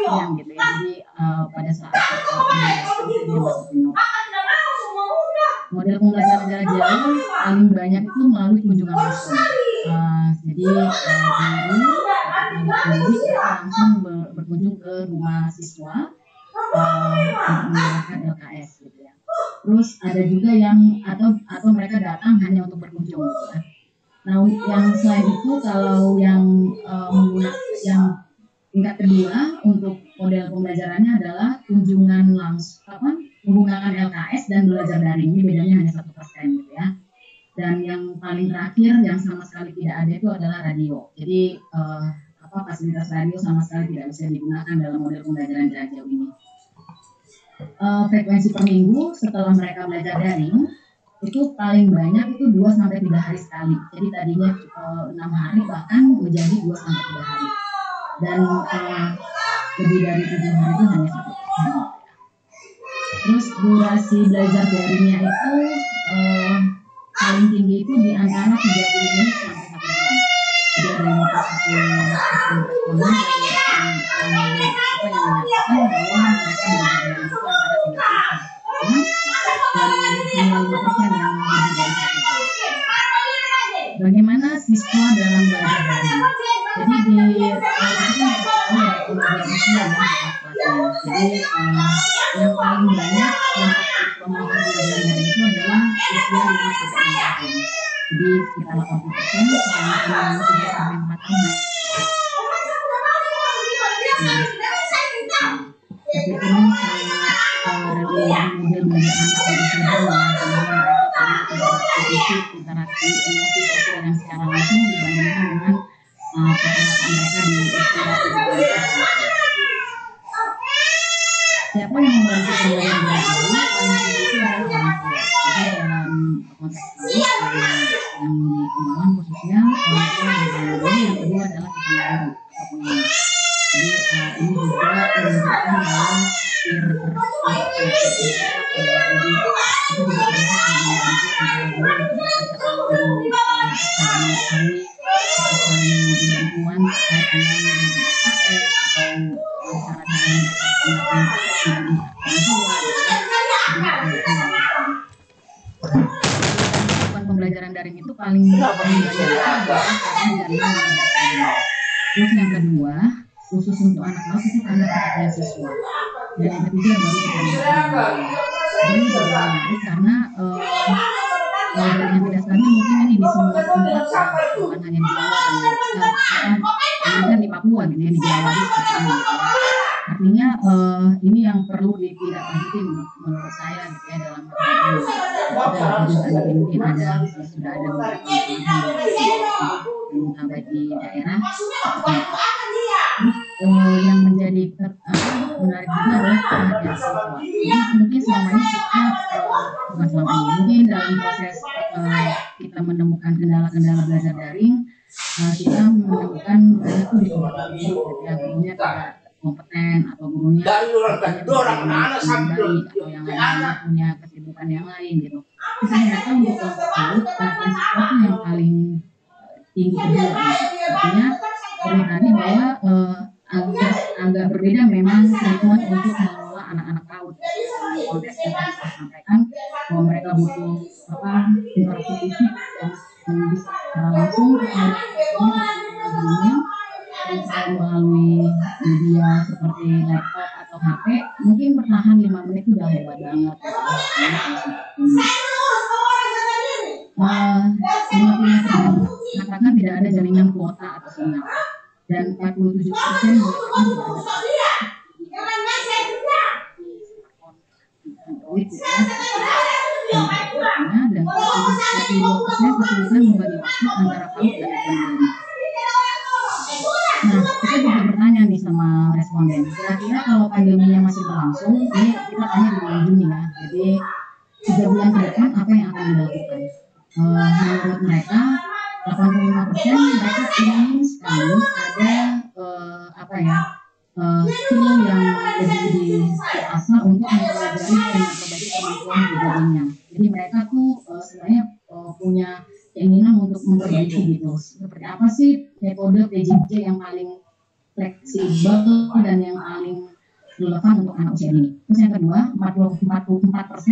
yang gitu ya. Jadi pada saat dia masuk minum. Model pembelajaran jarak jauh paling banyak itu melalui kunjungan langsung. Jadi guru mereka langsung berkunjung ke rumah siswa untuk menggunakan LKS gitu ya. Terus ada juga yang atau mereka datang hanya untuk berkunjung gitu ya. Nah, yang selain itu kalau yang yang tingkat kedua untuk model pembelajarannya adalah kunjungan langsung menggunakan LKS dan belajar daring. Ini bedanya hanya 1% gitu ya. Dan yang paling terakhir yang sama sekali tidak ada itu adalah radio. Jadi fasilitas radio sama sekali tidak bisa digunakan dalam model pembelajaran jarak jauh ini. Frekuensi per minggu setelah mereka belajar daring itu paling banyak itu 2-3 hari sekali. Jadi tadinya 6 hari bahkan menjadi 2-3 hari. dan lebih dari 7 hari itu hanya 1%. Terus durasi belajar daringnya itu paling tinggi itu di antara 30 menit sampai 1 jam. Jadi ada 51% responden yang menyatakan bahwa mereka belajar daring itu antara 30 jam dan hanya 5% yang lebih dari 1 jam. Bagaimana siswa dalam belajar daring? Jadi di kemudian usia ya kelas-kelasnya. Jadi yang paling banyak yang aktif melakukan pembelajaran daring itu adalah usia 5 sampai 6 tahun. Jadi sekitar 80%, yang 3 sampai 4 tahun. Tapi ini sangat model belajar anak di usia bawah, kemudian mereka perlu interaksi emosi sosial yang secara langsung dibandingkan dengan peralatan mereka di usia. Siapa yang membantu pembelajaran jarak jauh paling tinggi itu adalah orang tua. Jadi dalam konteks ini yang di Pemalang khususnya orang tua yang paling dulu, yang kedua adalah guru atau pengawas. Jadi ini juga menunjukkan bahwa peer pembelajaran daring itu paling banyak adalah karena jaringan yang tidak stabil. Terus yang kedua, khusus untuk anak kelas itu karena perhatian siswa. Dan yang ketiga baru jaringan. Ini juga menarik karena jaringan tidak stabil mungkin ini di semua tempat, bukan hanya di Jawa, kan di Papua gitu ya, di Jawa seperti ini. Artinya ini yang perlu ditindaklanjuti menurut saya gitu ya dalam hal ini. Mungkin sudah ada beberapa baik di daerah. Yang menjadi menarik juga adalah perhatian siswa. Mungkin selama ini kita bukan selama ini, mungkin dalam proses kita menemukan kendala-kendala belajar daring, kita menemukan banyak tuh di tempat gitu ya, gurunya tidak kompeten atau gurunya baik atau yang lainnya punya kesibukan yang lain gitu. Ternyata untuk kelompok PAUD perhatian siswa itu yang paling tinggi kedua. Artinya tadi bahwa agak berbeda memang treatment untuk mengelola anak-anak PAUD. Konteks yang tadi saya sampaikan bahwa mereka butuh interaksi fisik yang bisa langsung gurunya dan melalui media seperti laptop atau HP mungkin bertahan 5 menit itu udah hebat banget. 55% mengatakan tidak ada jaringan kuota atau sinyal dan 47% mengatakan tidak ada Android dan 42% kesulitan membagi waktu antara PAUD dan pandemi. Nah, kita juga bertanya nih sama responden, kira-kira kalau pandeminya masih berlangsung, ini kita tanya di bulan Juni ya, jadi 3 bulan ke depan apa yang akan dilakukan? Menurut mereka 85% mereka ingin sekali ada skill yang lebih diasah untuk mempelajari dan memperbaiki kemampuan pribadinya. Jadi mereka tuh sebenarnya punya keinginan untuk memperbaiki gitu. Seperti apa sih metode PJJ yang paling fleksibel dan yang paling relevan untuk anak usia ini. Terus yang kedua, 44%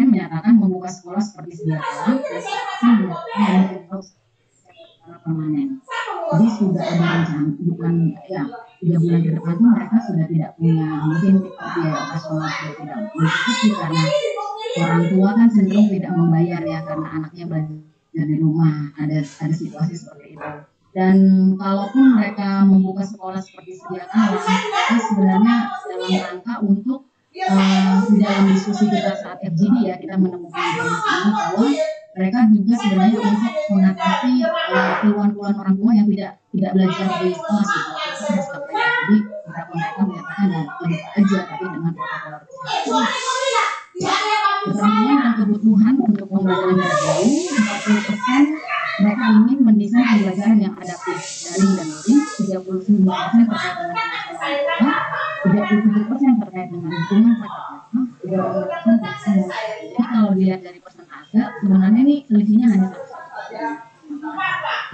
menyatakan membuka sekolah seperti sedia kala dan 1% menyatakan secara permanen. Jadi sudah ada rencana, bukan ya 3 bulan ke depan itu mereka sudah tidak punya mungkin biaya operasional sudah tidak mencukupi karena orang tua kan cenderung tidak membayar ya karena anaknya belajar di rumah, ada situasi seperti itu. Dan kalaupun mereka membuka sekolah seperti sedia kala, itu sebenarnya dalam rangka untuk di dalam diskusi kita saat FGD ya kita menemukan ini bahwa mereka juga sebenarnya untuk mengatasi keluhan-keluhan orang tua yang tidak belajar di sekolah gitu. Jadi beberapa mereka menyatakan ya buka aja tapi dengan protokol kesehatan. Keterangan dan kebutuhan untuk pembelajaran jarak jauh 40% mereka ingin mendesain pembelajaran yang adaptif daring dan luring, 39% terkait dengan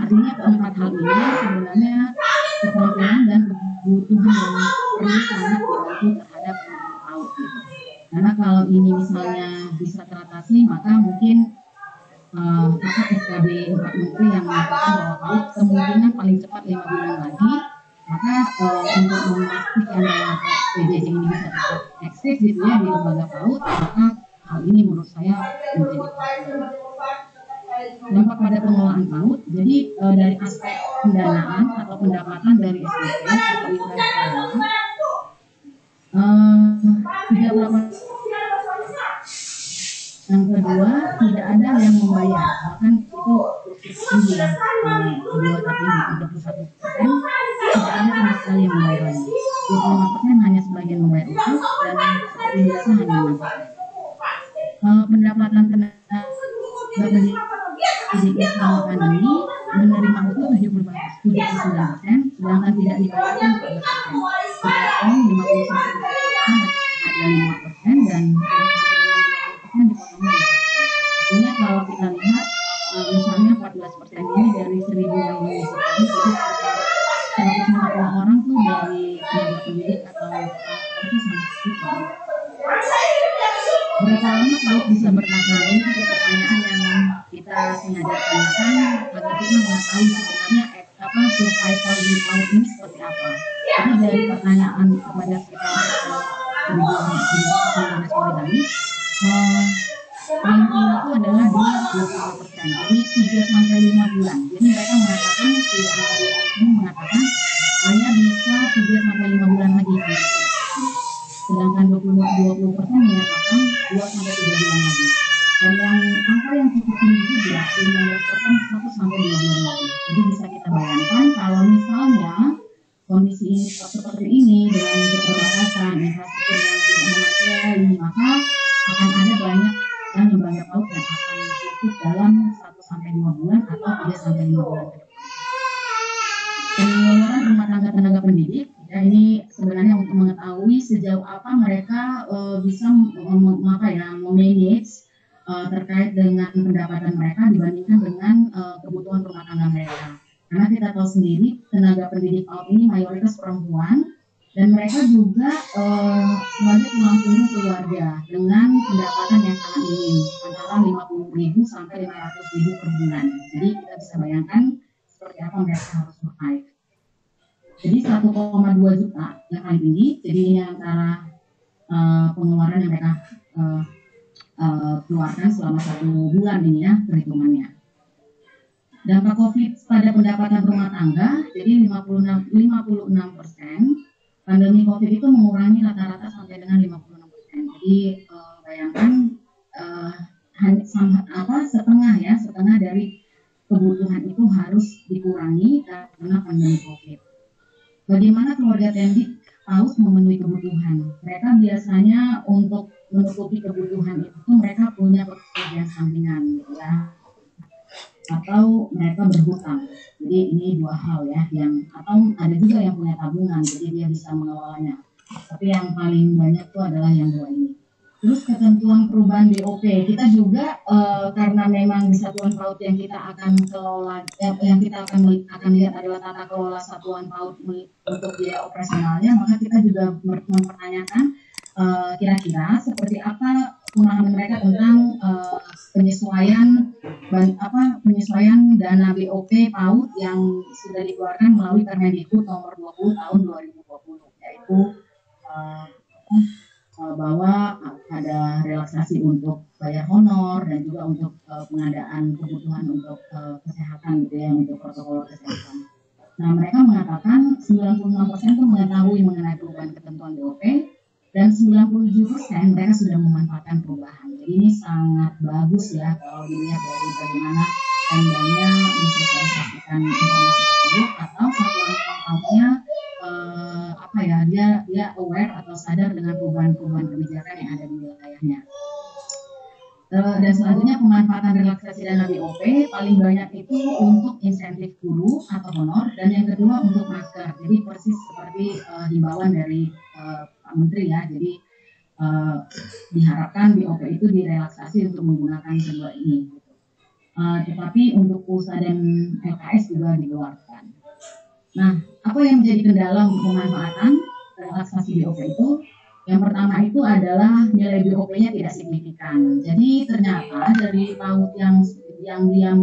artinya keempat hal ini sebenarnya keterampilan dan kebutuhan yang perlu sangat dibantu terhadap PAUD gitu. Karena kalau ini misalnya bisa teratasi, maka mungkin SKB 4 Menteri yang mengatakan bahwa PAUD kemungkinan paling cepat 5 bulan lagi, maka untuk memastikan bahwa PJJ ini bisa tetap eksis gitu ya di lembaga PAUD, maka hal ini menurut saya menjadi dampak pada pengelolaan PAUD. Jadi dari aspek pendanaan atau pendapatan dari SPP atau iuran sukarela tidak melakukan. Yang kedua, tidak ada yang membayar, bahkan itu tinggi ya, kedua tertinggi 31%, tidak ada sama sekali yang membayar lagi. 25% hanya sebagian membayar utuh dan seperti biasa hanya 6%. Pendapatan tenaga pendidik selama pandemi menerima utuh 79%, sedangkan tidak dibayarkan 14%. Dipotong 51% ada 5% dan artinya kalau kita lihat misalnya 14% ini dari 1.000 yang mengikuti, jadi sekitar 150 orang tuh dari tenaga pendidik atau itu sangat sedikit. Berapa lama PAUD bisa bertahan? Ini juga pertanyaan yang kita sengaja tanyakan agar kita mengetahui sebenarnya survival di PAUD ini seperti apa. Jadi dari pertanyaan kepada sekitar 1.000 responden paling tinggi itu adalah di 25%, jadi 3-5 bulan. Jadi mereka mengatakan, di angka 20% mengatakan hanya bisa 3-5 bulan lagi. Sedangkan 20% menyatakan 2-3 bulan lagi. Dan yang angka yang cukup tinggi juga, 15% 1-2 bulan lagi. Jadi bisa kita bayangkan kalau misalnya kondisi ini seperti ini dengan keterbatasan infrastruktur yang tidak memadai, maka akan ada banyak yang lembaga PAUD yang akan tutup dalam 1-2 bulan atau 3-5 bulan ke depan. Pengeluaran rumah tangga tenaga pendidik, ya ini sebenarnya untuk mengetahui sejauh apa mereka bisa memanage terkait dengan pendapatan mereka dibandingkan dengan kebutuhan rumah tangga mereka. Karena kita tahu sendiri tenaga pendidik PAUD ini mayoritas perempuan. Dan mereka juga sebagai tulang punggung keluarga dengan pendapatan yang sangat minim, antara 50.000 sampai 500.000 per bulan. Jadi kita bisa bayangkan seperti apa mereka harus survive. Jadi 1,2 juta yang paling tinggi. Jadi ini antara pengeluaran yang mereka keluarkan selama 1 bulan ini ya perhitungannya. Dampak COVID pada pendapatan rumah tangga, jadi 56%. Pandemi COVID itu mengurangi rata-rata sampai dengan 56%. Jadi bayangkan setengah dari kebutuhan itu harus dikurangi karena pandemi COVID. Bagaimana keluarga tendik PAUD memenuhi kebutuhan? Mereka biasanya untuk menutupi kebutuhan itu mereka punya pekerjaan sampingan, gitu ya, atau mereka berhutang. Jadi ini 2 hal ya, atau ada juga yang punya tabungan, jadi dia bisa mengelolanya. Tapi yang paling banyak itu adalah yang 2 ini. Terus ketentuan perubahan BOP, kita juga karena memang di satuan PAUD yang kita akan kelola, yang kita akan lihat adalah tata kelola satuan PAUD untuk biaya operasionalnya, maka kita juga mempertanyakan kira-kira seperti apa pemahaman mereka tentang penyesuaian dana BOP PAUD yang sudah dikeluarkan melalui Permendikbud nomor 20 tahun 2020, yaitu bahwa ada relaksasi untuk bayar honor dan juga untuk pengadaan kebutuhan untuk kesehatan gitu ya, untuk protokol kesehatan. Nah, mereka mengatakan 96% itu mengetahui mengenai perubahan ketentuan BOP dan 97% mereka sudah memanfaatkan perubahan. Jadi ini sangat bagus ya kalau dilihat dari bagaimana Pemdanya mensosialisasikan informasi tersebut atau satuan PAUD-nya dia aware atau sadar dengan perubahan-perubahan kebijakan yang ada di wilayahnya. Dan selanjutnya pemanfaatan relaksasi dana BOP paling banyak itu untuk insentif guru atau honor, dan yang kedua untuk masker. Jadi persis seperti himbauan dari Pak Menteri ya. Jadi diharapkan BOP itu direlaksasi untuk menggunakan kedua ini. tetapi untuk usaha dan LKS juga dikeluarkan. Nah, apa yang menjadi kendala untuk pemanfaatan relaksasi BOP itu? Yang pertama itu adalah nilai BOP-nya tidak signifikan. Jadi ternyata dari PAUD yang dia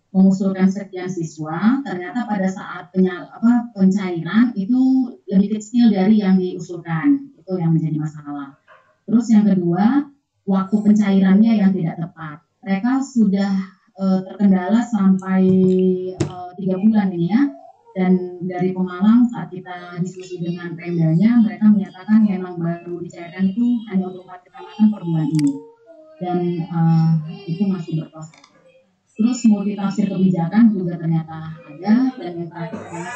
mengusulkan sekian siswa, ternyata pada saat pencairan itu lebih kecil dari yang diusulkan. Itu yang menjadi masalah. Terus yang kedua, waktu pencairannya yang tidak tepat. Mereka sudah terkendala sampai 3 bulan ini ya. Dan dari Pemalang saat kita diskusi dengan Pemdanya, mereka menyatakan memang baru dicairkan itu hanya untuk 4 kecamatan per bulan ini. Dan itu masih berproses. Terus multitafsir kebijakan juga ternyata ada, dan yang terakhir adalah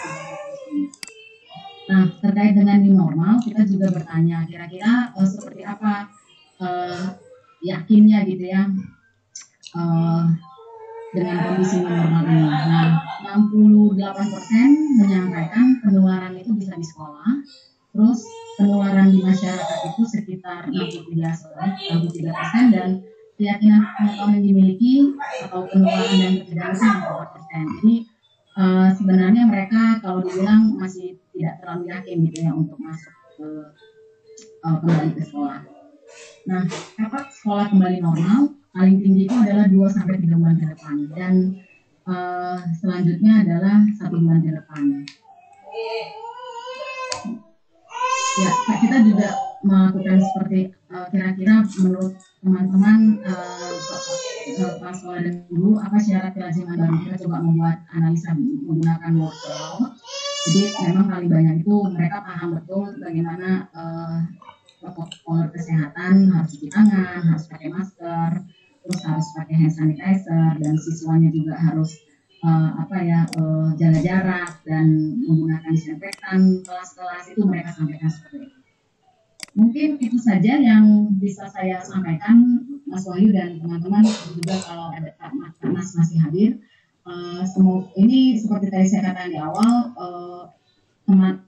nah, terkait dengan new normal, kita juga bertanya kira-kira seperti apa yakinnya gitu ya dengan kondisi new normal ini. Nah, 68% menyampaikan penularan itu bisa di sekolah, terus penularan di masyarakat itu sekitar 63%, dan keyakinan pengetahuan yang dimiliki atau penularan dan pencegahan itu 64%. Jadi sebenarnya mereka kalau dibilang masih tidak terlalu yakin gitu ya untuk masuk ke kembali ke sekolah. Nah, kapan sekolah kembali normal? Paling tinggi itu adalah 2-3 bulan ke depan, dan selanjutnya adalah 1 bulan ke depan. Ya, kita juga melakukan seperti kira-kira menurut teman-teman pas sekolah dan guru apa syarat kelaziman baru. Kita coba membuat analisa menggunakan workshop. Jadi memang paling banyak itu mereka paham betul bagaimana protokol kesehatan, harus cuci tangan, harus pakai masker, terus harus pakai hand sanitizer, dan siswanya juga harus jaga jarak dan menggunakan disinfektan. Kelas-kelas itu mereka sampaikan seperti itu. Mungkin itu saja yang bisa saya sampaikan, Mas Wahyu dan teman-teman, juga kalau ada Pak Mas masih hadir. Ini seperti tadi saya katakan di awal,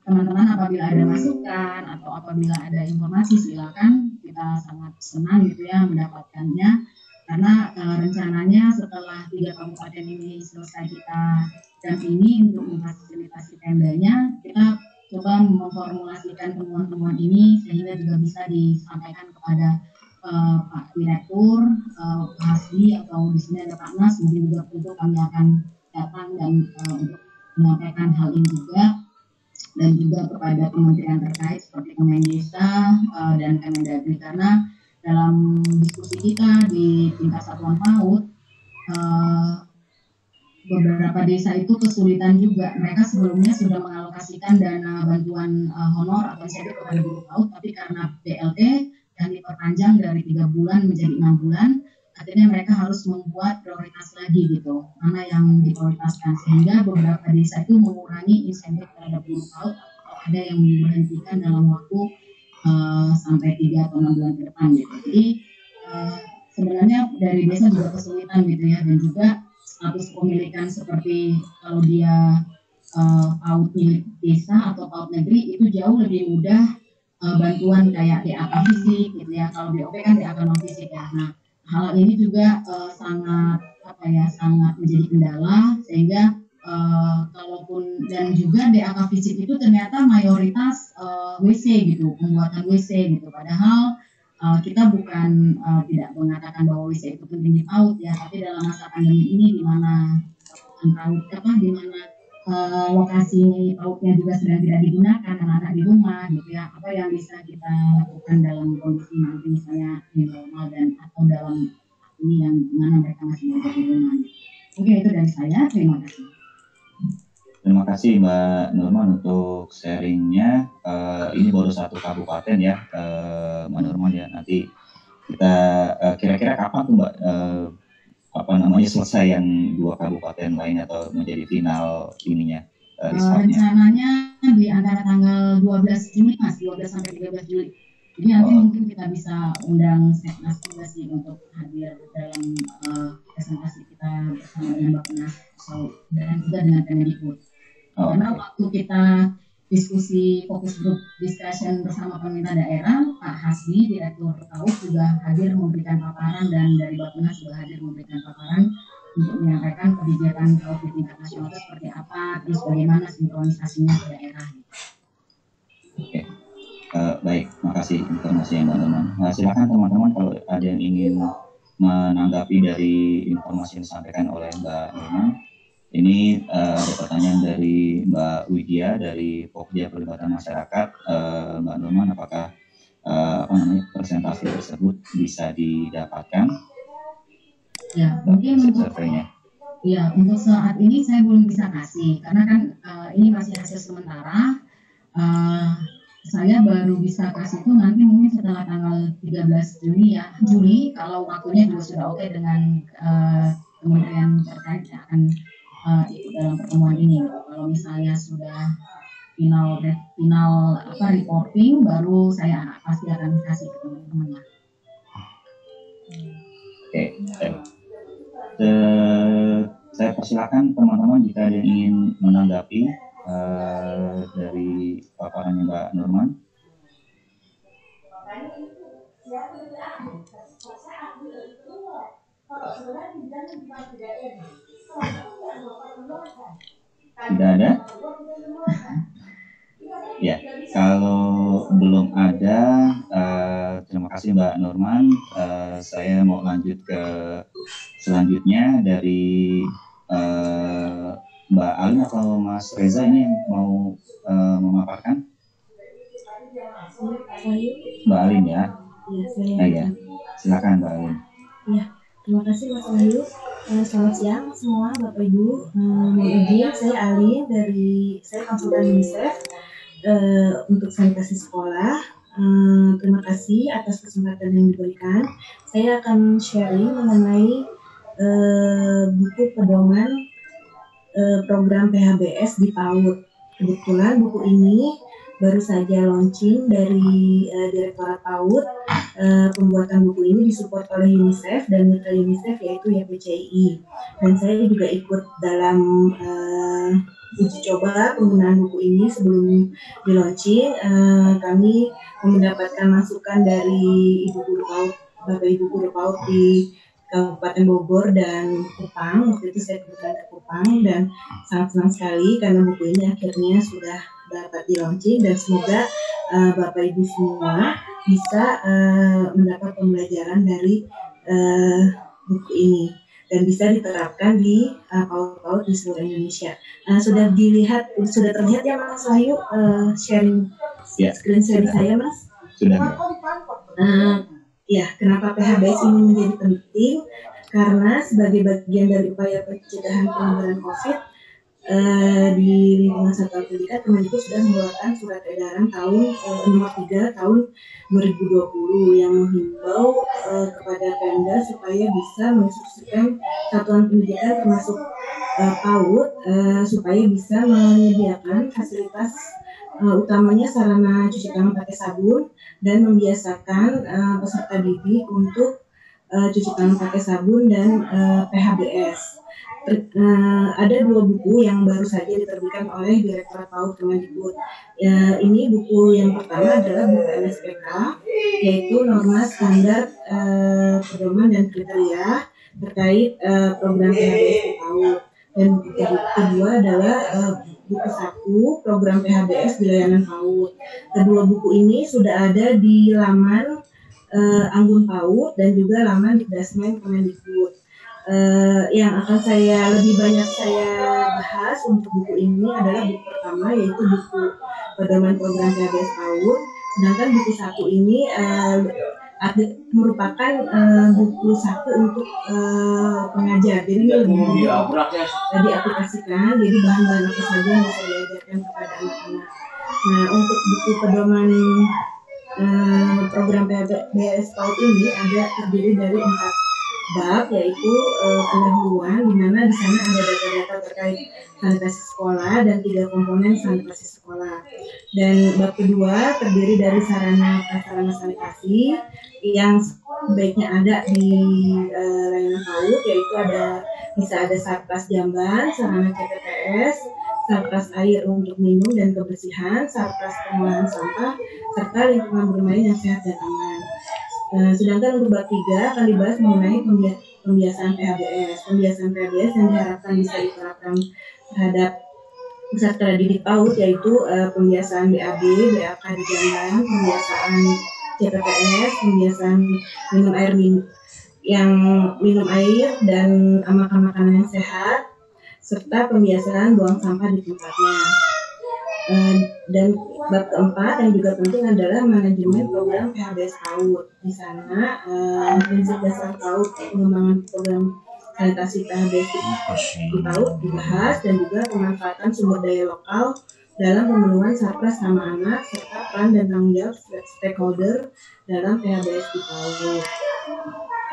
teman-teman apabila ada masukan atau apabila ada informasi silakan, kita sangat senang gitu ya mendapatkannya, karena rencananya setelah 3 kabupaten ini selesai kita dampingi untuk memfasilitasi Pemdanya, kita coba memformulasikan temuan-temuan ini sehingga juga bisa disampaikan kepada Pak Direktur, Pak Hasbi, atau di sini ada Pak Nas, mungkin juga untuk kami akan datang dan untuk menyampaikan hal ini juga, dan juga kepada kementerian terkait seperti Kemendesa dan Kemendagri, karena dalam diskusi kita di tingkat satuan PAUD, beberapa desa itu kesulitan juga. Mereka sebelumnya sudah mengalokasikan dana bantuan honor atau insentif kepada guru PAUD, tapi karena BLT yang diperpanjang dari 3 bulan menjadi 6 bulan, akhirnya mereka harus membuat prioritas lagi gitu, mana yang diprioritaskan, sehingga beberapa desa itu mengurangi insentif terhadap guru PAUD atau ada yang diberhentikan dalam waktu sampai 3 atau 6 bulan ke depan gitu. Jadi sebenarnya dari desa juga kesulitan gitu ya, dan juga status pemilikan seperti kalau dia PAUD milik desa atau PAUD negeri itu jauh lebih mudah bantuan kayak DAK fisik gitu ya. Kalau BOP kan DAK non fisik ya. Nah, hal ini juga sangat menjadi kendala, sehingga kalaupun, dan juga DAK fisik itu ternyata mayoritas WC gitu, pembuatan WC gitu. Padahal kita bukan tidak mengatakan bahwa WC itu penting di PAUD ya, tapi dalam masa pandemi ini di mana di mana lokasi PAUD-nya juga sedang tidak digunakan, anak-anak di rumah gitu ya, apa yang bisa kita lakukan dalam kondisi nanti misalnya new normal dan atau dalam ini yang mana mereka masih belajar di rumah gitu. Mungkin itu dari saya, terima kasih. Terima kasih Mbak Nurman untuk sharingnya. Ini baru 1 kabupaten ya, Mbak Nurman ya. Nanti kita kira-kira kapan tuh Mbak selesai yang 2 kabupaten lain atau menjadi final ininya? Rencananya di antara tanggal 12 Juli Mas, 12 sampai 13 Juli. Jadi nanti mungkin kita bisa undang Seknas juga sih untuk hadir dalam presentasi kita bersama dengan Bappenas dan juga dengan Kemendikbud. Karena waktu kita diskusi fokus group discussion bersama pemerintah daerah, Pak Hasbi, Direktur PAUD juga hadir memberikan paparan, dan dari Bappenas juga hadir memberikan paparan untuk menyampaikan kebijakan COVID tingkat nasional itu seperti apa, terus bagaimana sinkronisasinya ke daerah. Oke. Baik, makasih informasi yang Mbak Norman. Silakan teman-teman kalau ada yang ingin menanggapi dari informasi yang disampaikan oleh Mbak Norman. Ini ada pertanyaan dari Mbak Widya dari Pokja Pelibatan Masyarakat. Mbak Norman, apakah presentasi tersebut bisa didapatkan? Ya, mungkin untuk saat ini saya belum bisa kasih karena kan ini masih hasil sementara. Saya baru bisa kasih itu nanti mungkin setelah tanggal 13 Juli kalau waktunya juga sudah oke dengan kementerian terkait yang akan ikut dalam pertemuan ini. Kalau misalnya sudah final reporting baru saya pasti akan kasih ke teman-teman lah. Oke. Saya persilakan teman-teman jika ada yang ingin menanggapi dari paparannya Mbak Norman. Tidak ada? Ya, kalau belum ada, terima kasih Mbak Norman. Saya mau lanjut ke selanjutnya dari Mbak Alin atau Mas Reza ini yang mau memaparkan? Mbak Alin ya? Ya, saya. Ya. Silakan Mbak Alin. Ya, terima kasih Mas Wahyu. Selamat siang semua Bapak Ibu. Mohon izin, saya Alin saya konsultan UNICEF untuk sanitasi sekolah. Terima kasih atas kesempatan yang diberikan. Saya akan sharing mengenai buku pedoman program PHBS di PAUD. Kebetulan buku ini baru saja launching dari Direktorat PAUD. Pembuatan buku ini disupport oleh UNICEF dan mitra UNICEF yaitu YPCI. Dan saya juga ikut dalam uji coba penggunaan buku ini sebelum di launching. Kami mendapatkan masukan dari Ibu Guru PAUD, Bapak Ibu Guru PAUD di Kabupaten Bogor dan Kupang. Waktu itu saya kebetulan ke Kupang dan sangat senang sekali karena buku ini akhirnya sudah dapat di launching dan semoga Bapak Ibu semua bisa mendapat pembelajaran dari buku ini dan bisa diterapkan di PAUD di seluruh Indonesia. Sudah terlihat ya Mas Wahyu sharing screen sharing saya Mas? Sudah. Ya, kenapa PHBS ini menjadi penting? Karena sebagai bagian dari upaya pencegahan penyebaran COVID di lingkungan satuan pendidikan, Kemendikbud sudah mengeluarkan surat edaran nomor 3 tahun 2020 yang menghimbau kepada Pemda supaya bisa menginstruksikan satuan pendidikan termasuk PAUD supaya bisa menyediakan fasilitas utamanya sarana cuci tangan pakai sabun dan membiasakan peserta didik untuk cuci tangan pakai sabun dan PHBS. Ada 2 buku yang baru saja diterbitkan oleh Direktorat PAUD Kemendikbud. Ini buku yang pertama adalah buku NSPK, yaitu norma standar pedoman dan kriteria terkait program PHBS di PAUD. Dan buku kedua adalah buku 1 program PHBS di layanan PAUD. Kedua buku ini sudah ada di laman Anggun PAUD dan juga laman Dikdasmen Kemendikbud. Yang akan lebih banyak saya bahas untuk buku ini adalah buku pertama yaitu buku pedoman program PHBS PAUD. Sedangkan buku 1 ini merupakan buku 1 untuk pengajar. Jadi ini lebih diaplikasikan. Jadi bahan-bahan apa saja yang bisa diajarkan kepada anak-anak. Nah, untuk buku pedoman program PHBS PAUD ini terdiri dari 4 bab, yaitu pendahuluan, di mana di sana ada data-data terkait sanitasi sekolah dan 3 komponen sanitasi sekolah. Dan bab kedua terdiri dari sarana prasarana sanitasi yang sebaiknya ada di layanan PAUD, yaitu bisa ada Satgas Jamban, sarana CTPS, Satgas air untuk minum dan kebersihan, Satgas pengolahan sampah, serta lingkungan bermain yang sehat dan aman. Sedangkan untuk bab 3 akan dibahas mengenai pembiasaan PHBS. Pembiasaan PHBS yang diharapkan bisa diterapkan terhadap peserta didik PAUD yaitu pembiasaan BAB, BAK di Jamban, pembiasaan CPPS, pembiasaan minum air dan makan makanan yang sehat, serta pembiasaan buang sampah di tempatnya. Dan bab keempat yang juga penting adalah manajemen program PHBS PAUD. Di sana prinsip dasar PAUD pengembangan program sanitasi PHBS di PAUD dibahas dan juga pemanfaatan sumber daya lokal dalam pemenuhan sarpras ramah anak serta peran dan tanggung jawab stakeholder dalam PHBS di PAUD.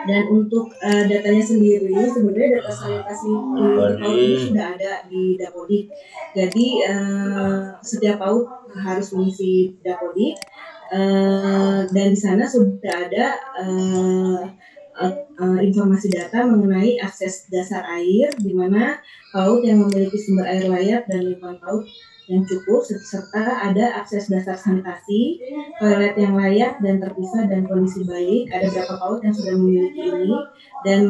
Dan untuk datanya sendiri, sebenarnya data sanitasi di PAUD ini sudah ada di Dapodik. Jadi setiap PAUD harus mengisi Dapodik dan di sana sudah ada informasi data mengenai akses dasar air, di mana PAUD yang memiliki sumber air layak dan lingkungan PAUD yang cukup, serta ada akses dasar sanitasi, toilet yang layak dan terpisah dan kondisi baik. Ada berapa PAUD yang sudah memiliki ini dan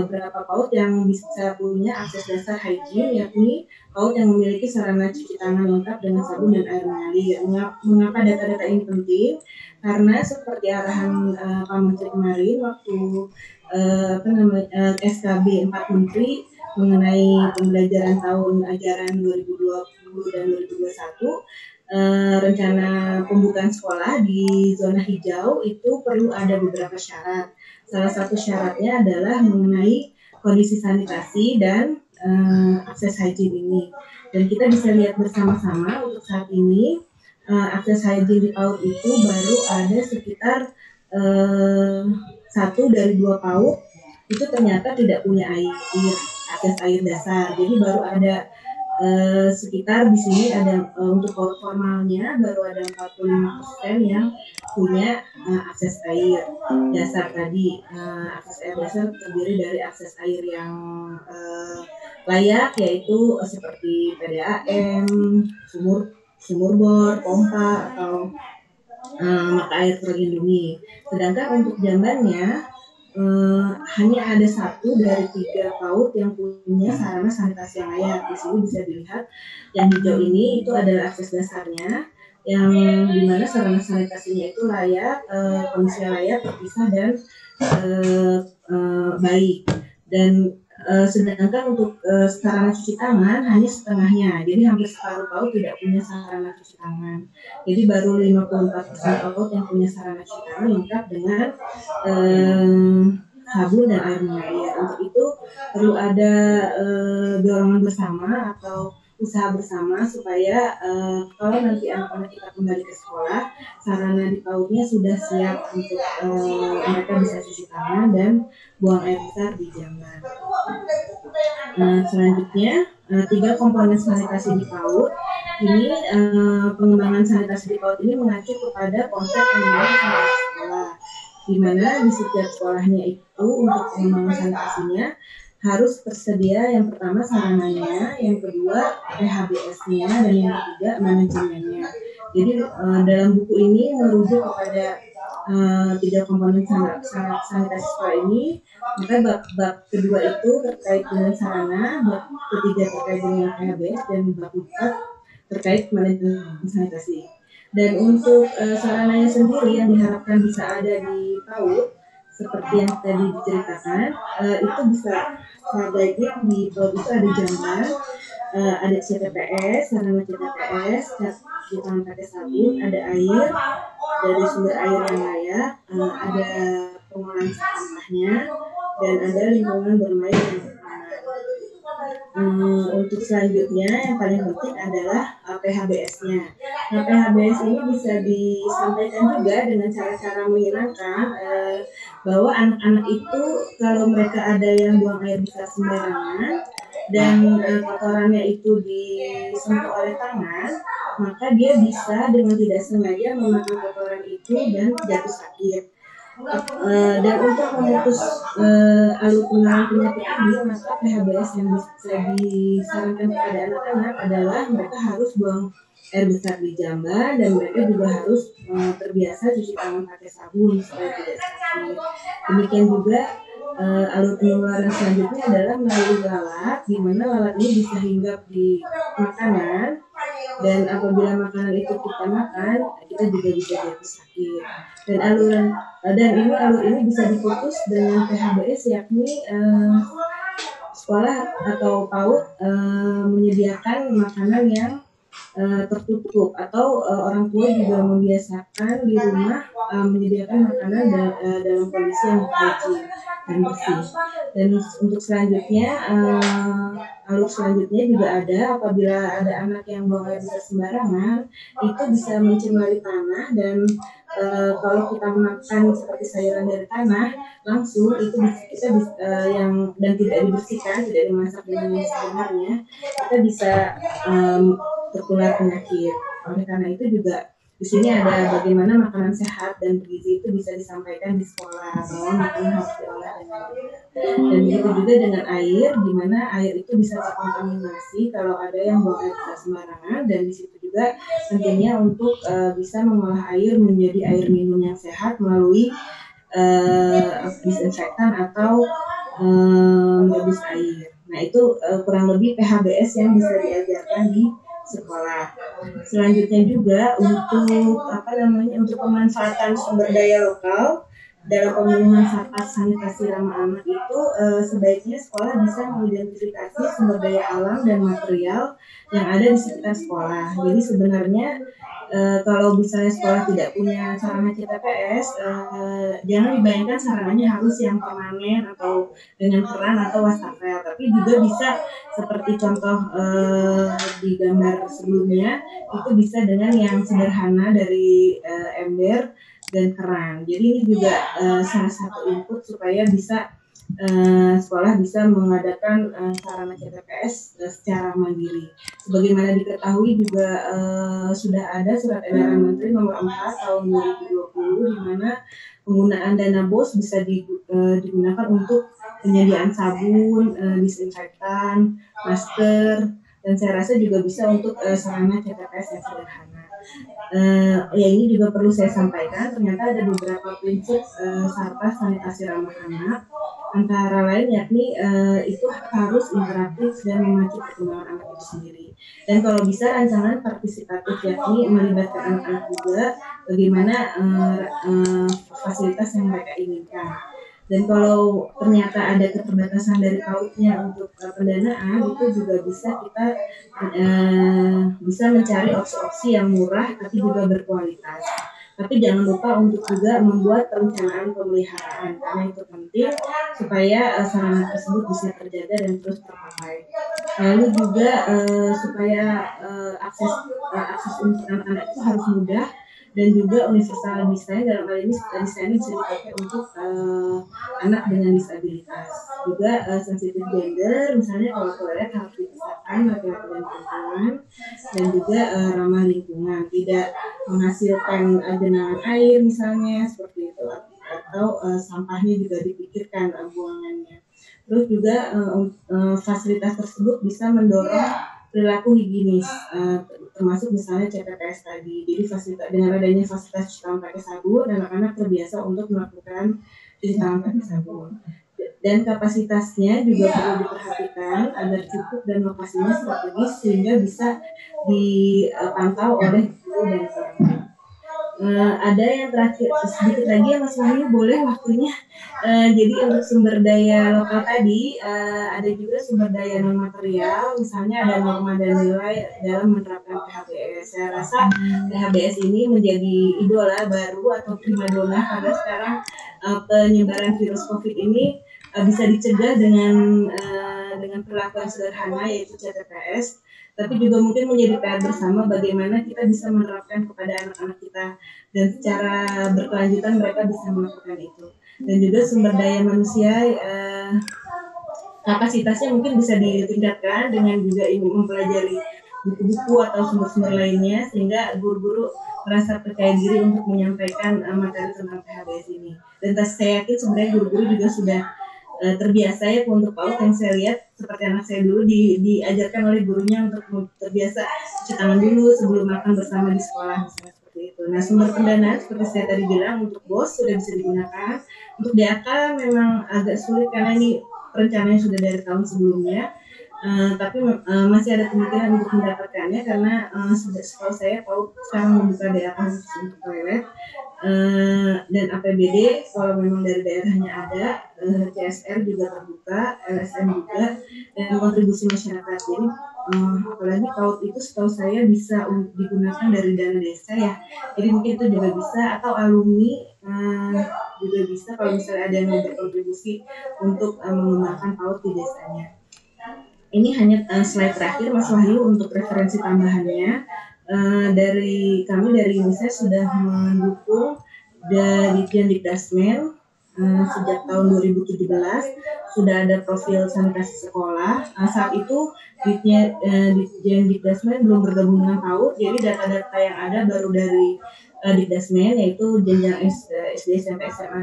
berapa PAUD yang bisa punya akses dasar hygiene, yakni PAUD yang memiliki sarana cuci tangan lengkap dengan sabun dan air mengalir. Mengapa data-data ini penting? Karena seperti arahan Pak Menteri kemarin waktu SKB 4 Menteri mengenai pembelajaran tahun ajaran 2020 dan 2021, rencana pembukaan sekolah di zona hijau itu perlu ada beberapa syarat. Salah satu syaratnya adalah mengenai kondisi sanitasi dan akses hygiene ini. Dan kita bisa lihat bersama-sama untuk saat ini akses hygiene di PAUD itu baru ada sekitar 1 dari 2 PAUD itu ternyata tidak punya akses air dasar. Jadi baru ada sekitar di sini ada untuk PAUD formalnya baru ada 45% yang punya akses air dasar tadi. Akses air dasar terdiri dari akses air yang layak, yaitu seperti PDAM, sumur bor, pompa, atau mata air terlindungi. Sedangkan untuk Jambannya hanya ada 1 dari 3 PAUD yang punya sarana sanitasi yang layak. Di sini bisa dilihat yang hijau ini itu adalah akses dasarnya, yang dimana sarana sanitasinya itu layak, kondisinya layak, terpisah dan baik. Dan sedangkan untuk sarana cuci tangan hanya setengahnya, jadi hampir separuh PAUD tidak punya sarana cuci tangan. Jadi baru 54% PAUD yang punya sarana cuci tangan lengkap dengan sabun dan air mengalir. Untuk itu perlu ada dorongan bersama atau usaha bersama supaya kalau nanti anak-anak kita kembali ke sekolah, sarana di PAUD-nya sudah siap untuk mereka bisa cuci tangan dan buang air besar di Jamban. Selanjutnya 3 komponen sanitasi di PAUD. Ini pengembangan sanitasi di PAUD ini mengacu kepada konsep pengembangan sanitasi sekolah, di mana di setiap sekolahnya itu untuk pengembangan sanitasinya harus tersedia yang pertama sarananya, yang kedua PHBS-nya, dan yang ketiga manajemennya. Jadi dalam buku ini merujuk kepada 3 komponen sanitasi sekolah ini. Maka bab kedua itu terkait dengan sarana, bab ketiga terkait dengan PHBS, dan bab 4 terkait manajemen sanitasi. Dan untuk sarananya sendiri yang diharapkan bisa ada di PAUD seperti yang tadi diceritakan, itu bisa sebaiknya di PAUD itu ada Jamban, ada CTPS, sarana CTPS, cuci tangan pakai sabun, ada air dari sumber air yang layak, ada pengolahan sampahnya, dan ada lingkungan bermain yang aman. Untuk selanjutnya yang paling penting adalah PHBS-nya. Nah, PHBS ini bisa disampaikan juga dengan cara-cara menyenangkan bahwa anak-anak itu kalau mereka ada yang buang air besar sembarangan dan kotorannya itu disentuh oleh tangan, maka dia bisa dengan tidak sengaja memakan kotoran itu dan jatuh sakit. Dan untuk memutus alur penularan penyakit ini, maka PHBS yang bisa disarankan kepada anak-anak adalah mereka harus buang air besar di Jamban, dan mereka juga harus terbiasa cuci tangan pakai sabun supaya tidak sakit. Demikian juga alur penularan selanjutnya adalah melalui lalat, di mana lalat ini bisa hinggap di makanan, dan apabila makanan itu kita makan, kita juga bisa jatuh sakit. Dan alur ini bisa diputus dengan PHBS, yakni sekolah atau PAUD menyediakan makanan yang tertutup, atau orang tua juga membiasakan di rumah menyediakan makanan dalam kondisi yang hygiene dan bersih. Dan untuk selanjutnya, alur selanjutnya juga ada apabila ada anak yang buang air besar sembarangan, itu bisa mencemari tanah, dan kalau kita makan seperti sayuran dari tanah langsung, itu kita bisa dan tidak dibersihkan, tidak dimasak dengan yang sebenarnya, kita bisa tertular penyakit. Oleh karena itu juga di sini ada bagaimana makanan sehat dan bergizi itu bisa disampaikan di sekolah, bahwa makanan harus diolah dengan benar. Dan begitu juga dengan air, di mana air itu bisa terkontaminasi kalau ada yang buang air besar sembarangan, dan di situ juga pentingnya untuk bisa mengolah air menjadi air minum yang sehat melalui disinfektan atau merebus air. Nah, itu kurang lebih PHBS yang bisa diajarkan di sekolah. Selanjutnya juga untuk pemanfaatan sumber daya lokal dalam pemenuhan syarat sanitasi ramah anak itu, sebaiknya sekolah bisa mengidentifikasi sumber daya alam dan material yang ada di sekitar sekolah. Jadi sebenarnya kalau misalnya sekolah tidak punya sarana CTPS, jangan dibayangkan sarananya harus yang permanen atau dengan keran atau wastafel, tapi juga bisa seperti contoh di gambar sebelumnya, itu bisa dengan yang sederhana dari ember dan keran. Jadi ini juga salah satu input supaya bisa sekolah bisa mengadakan sarana CTPS secara mandiri. Sebagaimana diketahui juga sudah ada Surat Edaran Menteri Nomor 4 Tahun 2020, di mana penggunaan dana BOS bisa digunakan untuk penyediaan sabun, disinfektan, masker, dan saya rasa juga bisa untuk sarana CTPS yang sederhana. Ya, ini juga perlu saya sampaikan, ternyata ada beberapa prinsip sarana sanitasi ramah anak, antara lain yakni itu harus interaktif dan memacu perkembangan anak itu sendiri. Dan kalau bisa rancangan partisipatif, yakni melibatkan anak-anak juga bagaimana fasilitas yang mereka inginkan. Dan kalau ternyata ada keterbatasan dari PAUD-nya untuk pendanaan, itu juga bisa kita bisa mencari opsi-opsi yang murah tapi juga berkualitas. Tapi jangan lupa untuk juga membuat perencanaan pemeliharaan, karena itu penting supaya sarana tersebut bisa terjaga dan terus terpakai. Lalu juga supaya akses untuk anak-anak itu harus mudah, dan juga universal design, dalam hal ini desain bisa dipakai untuk anak dengan disabilitas. Juga sensitif gender, misalnya kalau toilet harus dipisahkan laki-laki dan perempuan, dan juga ramah lingkungan, tidak menghasilkan genangan air misalnya seperti itu, atau sampahnya juga dipikirkan buangannya. Terus juga fasilitas tersebut bisa mendorong perilaku higienis, termasuk misalnya CTPS tadi. Jadi dengan adanya fasilitas cuci tangan pakai sabun, anak-anak terbiasa untuk melakukan cuci tangan pakai sabun. Dan kapasitasnya juga perlu diperhatikan agar cukup dan lokasinya strategis sehingga bisa dipantau oleh guru dan orang. Ada yang terakhir sedikit lagi ya Mas Wahyu, boleh waktunya. Jadi untuk sumber daya lokal tadi ada juga sumber daya non material, misalnya ada norma dan nilai dalam menerapkan PHBS. Saya rasa PHBS ini menjadi idola baru atau primadona, karena sekarang penyebaran virus COVID ini bisa dicegah dengan perlakuan sederhana, yaitu CTPS. Tapi juga mungkin menjadi PR bersama bagaimana kita bisa menerapkan kepada anak-anak kita, dan secara berkelanjutan mereka bisa melakukan itu. Dan juga sumber daya manusia, kapasitasnya mungkin bisa ditingkatkan dengan juga mempelajari buku-buku atau sumber-sumber lainnya, sehingga guru-guru merasa percaya diri untuk menyampaikan materi tentang PHBS ini. Dan saya yakin sebenarnya guru-guru juga sudah terbiasa ya untuk PAUD, yang saya lihat seperti anak saya dulu diajarkan oleh gurunya untuk terbiasa cuci tangan dulu sebelum makan bersama di sekolah, misalnya seperti seperti itu. Nah, sumber pendanaan seperti saya tadi bilang untuk BOS sudah bisa digunakan. Untuk DAK memang agak sulit karena ini rencananya sudah dari tahun sebelumnya. Tapi masih ada kemungkinan untuk mendapatkannya karena sudah setahu saya PAUD sekarang membuka DAK khusus untuk toilet dan APBD kalau memang dari daerahnya ada, CSR juga terbuka, LSM juga, dan kontribusi masyarakat. Jadi apalagi PAUD itu setahu saya bisa digunakan dari dana desa ya. Jadi mungkin itu juga bisa, atau alumni juga bisa kalau misalnya ada yang mau berkontribusi untuk mengembangkan PAUD di desanya. Ini hanya slide terakhir Mas Wahyu untuk referensi tambahannya. Dari kami dari UNICEF sudah mendukung dari Dikdasmen sejak tahun 2017 sudah ada profil sanitasi sekolah. Saat itu Dikdasmen belum bergabung dengan PAUD, jadi data-data yang ada baru dari Dikdasmen, yaitu jenjang SD, SMP, SMA,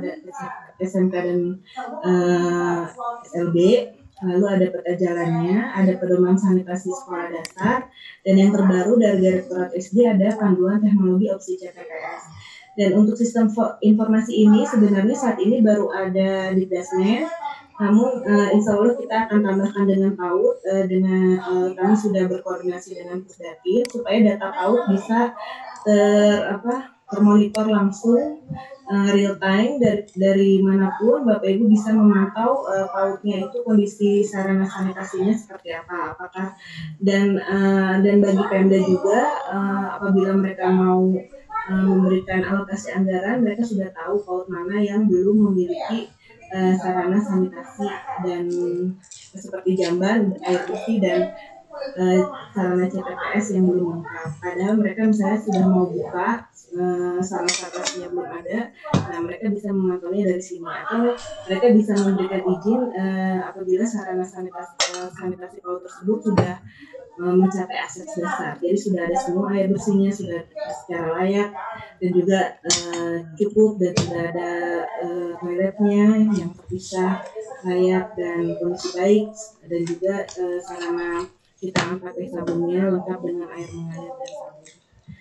SMK dan SLB. Lalu ada peta jalannya, ada pedoman sanitasi sekolah dasar, dan yang terbaru dari Direktorat SD ada panduan teknologi opsi CTPS. Dan untuk sistem informasi ini sebenarnya saat ini baru ada di Dikdasmen, namun insya Allah kita akan tambahkan dengan PAUD, kami sudah berkoordinasi dengan Pusdakir supaya data PAUD bisa termonitor langsung real time dari manapun Bapak Ibu bisa memantau PAUD-nya itu kondisi sarana sanitasinya seperti apa, apakah dan bagi Pemda juga apabila mereka mau memberikan alokasi anggaran, mereka sudah tahu PAUD mana yang belum memiliki sarana sanitasi dan seperti jamban, air bersih dan sarana CTPS yang belum lengkap. Padahal mereka misalnya sudah mau buka sarana sanitasinya belum ada, nah mereka bisa memantaunya dari sini, atau mereka bisa memberikan izin apabila sarana sanitasi PAUD tersebut sudah mencapai akses dasar. Jadi sudah ada semua air bersihnya, sudah secara layak dan juga cukup, dan sudah ada toiletnya yang terpisah, layak dan kondisi baik, dan juga sarana kita pakai sabunnya lengkap dengan air mengalir dan sabun.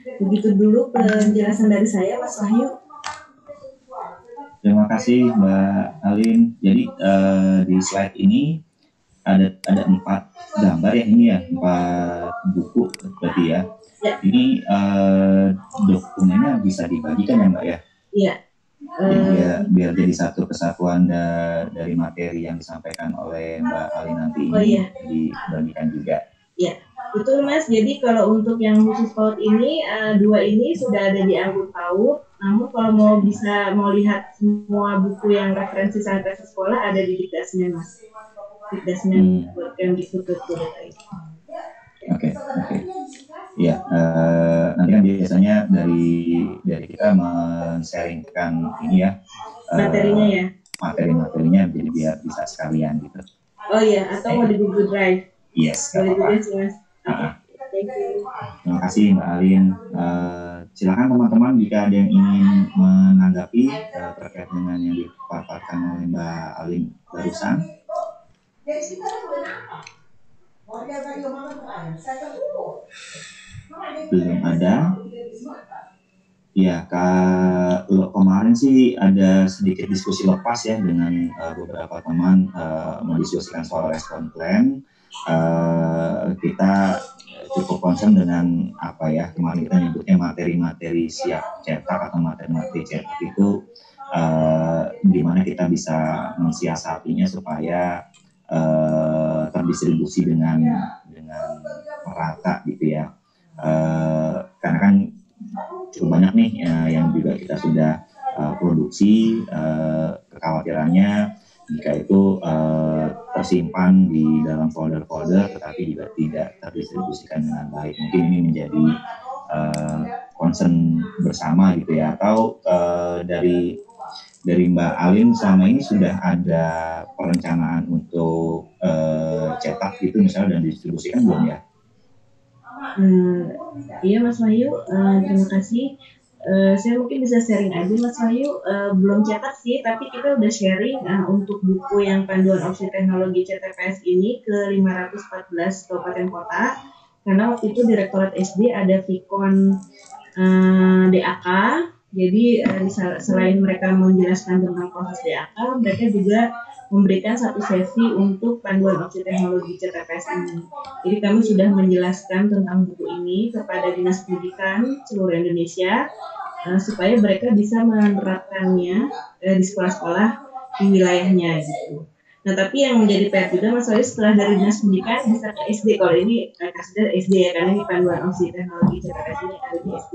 Begitu dulu penjelasan dari saya, Mas Wahyu. Terima kasih Mbak Alin. Jadi di slide ini ada 4 gambar ya, ini ya 4 buku berarti ya. Ini dokumennya bisa dibagikan ya Mbak ya? Iya. Biar jadi satu kesatuan dari materi yang disampaikan oleh Mbak Alin nanti ini dibagikan juga. Ya, betul Mas. Jadi kalau untuk yang khusus PAUD ini, 2 ini sudah ada di anggun PAUD. Namun kalau mau lihat semua buku yang referensi sanitasi sekolah ada di Dikdasmen Mas. Dikdasmen Kemdikbud.go.id. Oke. Ya, nanti kan biasanya dari kita men-sharingkan ini ya. Materinya ya. Materi-materinya jadi biar bisa sekalian gitu. Oh iya, atau mau di Google Drive. Yes, boleh juga sih Mas. Thank you. Terima kasih Mbak Alin. Silakan teman-teman jika ada yang ingin menanggapi terkait dengan yang dipaparkan oleh Mbak Alin barusan. Belum ada. Ya, kalau kemarin sih ada sedikit diskusi lepas ya dengan beberapa teman mendiskusikan soal respon plan. Kita cukup concern dengan apa ya, kemarin kita nyebutnya materi-materi siap cetak atau materi-materi cetak itu di mana kita bisa mensiasatinya supaya terdistribusi dengan merata gitu ya. Karena kan cukup banyak nih yang juga kita sudah produksi, kekhawatirannya jika itu tersimpan di dalam folder-folder tetapi juga tidak terdistribusikan dengan baik. Mungkin ini menjadi concern bersama gitu ya. Atau dari Mbak Alin selama ini sudah ada perencanaan untuk cetak gitu misalnya dan distribusikan belum ya? Iya Mas Wahyu, terima kasih. Saya mungkin bisa sharing aja Mas Wahyu, belum cetak sih, tapi kita udah sharing untuk buku yang panduan opsi teknologi CTPS ini ke 514 kabupaten kota, karena waktu itu Direktorat SD ada Vikon DAK. Jadi selain mereka menjelaskan tentang proses DAK, mereka juga memberikan satu sesi untuk panduan opsi teknologi CTPS ini. Jadi kami sudah menjelaskan tentang buku ini kepada Dinas Pendidikan seluruh Indonesia supaya mereka bisa menerapkannya di sekolah-sekolah di wilayahnya gitu. Nah, tapi yang menjadi PR juga Mas Wahyu, setelah dari Dinas Pendidikan bisa ke SD. Kalau ini kasusnya SD ya, karena ini panduan opsi teknologi CTPS ini ada di SD.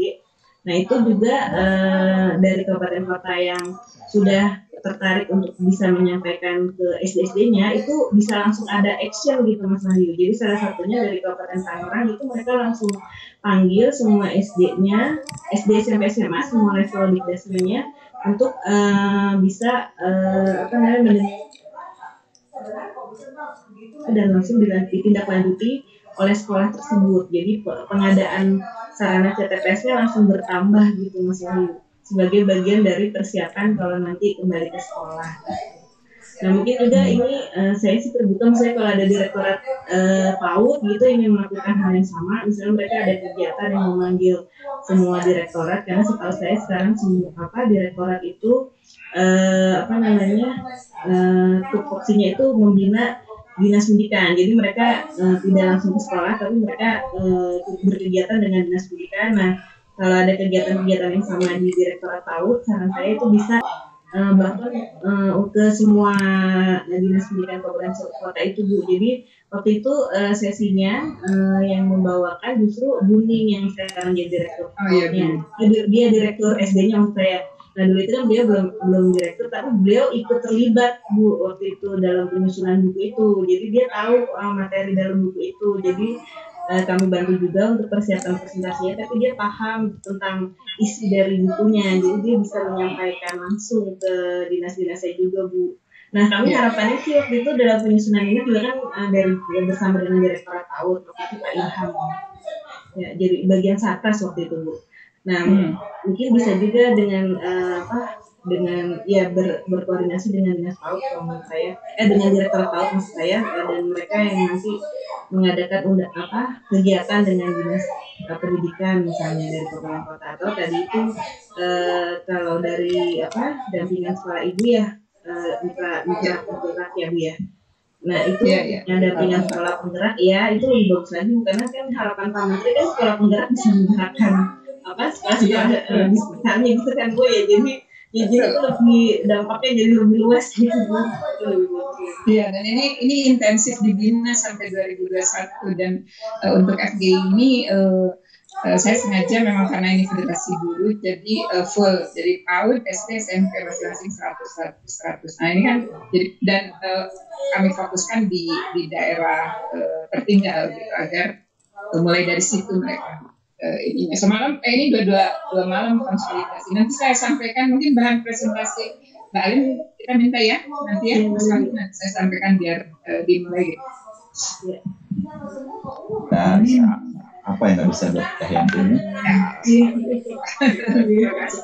Nah, itu juga dari kabupaten kota yang sudah tertarik untuk bisa menyampaikan ke SD-SD-nya, itu bisa langsung ada action gitu Mas Wahyu. Jadi salah satunya dari Kabupaten Tangerang itu mereka langsung panggil semua SD-nya, SD, SMP, SMA, semua level di dasarnya untuk bisa dan langsung ditindaklanjuti oleh sekolah tersebut. Jadi pengadaan sarana CTPS-nya langsung bertambah gitu Mas Wahyu, sebagai bagian dari persiapan kalau nanti kembali ke sekolah. Nah, mungkin juga ini saya sih terbuka misalnya kalau ada direktorat PAUD gitu ingin melakukan hal yang sama, misalnya mereka ada kegiatan yang memanggil semua direktorat, karena setahu saya sekarang semua direktorat itu tupoksinya itu membina dinas pendidikan. Jadi mereka tidak langsung ke sekolah, tapi mereka berkegiatan dengan dinas pendidikan. Nah, kalau ada kegiatan-kegiatan yang sama di direktorat PAUD, saran saya itu bisa bahkan ke semua dinas pendidikan kabupaten kota itu Bu. Jadi waktu itu sesinya yang membawakan justru Buning yang sekarang jadi direktur. Dia direktur SD-nya maksud saya. Nah, dulu itu kan beliau belum direktur, tapi beliau ikut terlibat Bu waktu itu dalam penyusunan buku itu. Jadi dia tahu materi dalam buku itu. Jadi kami bantu juga untuk persiapan presentasinya, tapi dia paham tentang isi dari bukunya. Jadi dia bisa menyampaikan langsung ke dinas-dinasnya juga Bu. Nah, kami harapannya sih waktu itu dalam penyusunan ini juga kan dari bersama dengan Direktorat PAUD waktu itu Pak Ilham. Ya, jadi bagian Satgas waktu itu Bu. Nah, mungkin bisa juga dengan berkoordinasi dengan dinas PAUD menurut saya, dengan direktorat PAUD maksud saya, dan mereka yang nanti mengadakan kegiatan dengan dinas pendidikan misalnya dari kabupaten kota, atau tadi itu kalau dari dampingan sekolah ibu ya mitra penggerak ya Bu ya. Nah itu dampingan sekolah penggerak ya itu lebih bagus lagi, karena kan harapan Pak Menteri kan sekolah penggerak bisa menggerakkan sekolah di sekitarnya gitu kan Bu ya. Jadi itu lebih dampaknya jadi lebih luas gitu Bu. Iya, dan ini intensif dibina sampai 2021, dan untuk FGI ini saya sengaja memang karena ini federasi dulu, jadi full, jadi PAUD, SD, SMP masing-masing 100. Nah ini kan jadi, dan kami fokuskan di daerah tertinggal gitu, agar mulai dari situ mereka ini semalam ini dua malam konsolidasi. Nanti saya sampaikan mungkin bahan presentasi Mbak Alim, kita minta ya nanti ya Mas Alim, nanti saya sampaikan biar dimulai gitu. Dan apa yang nggak bisa Dr. Yanti? Terima kasih.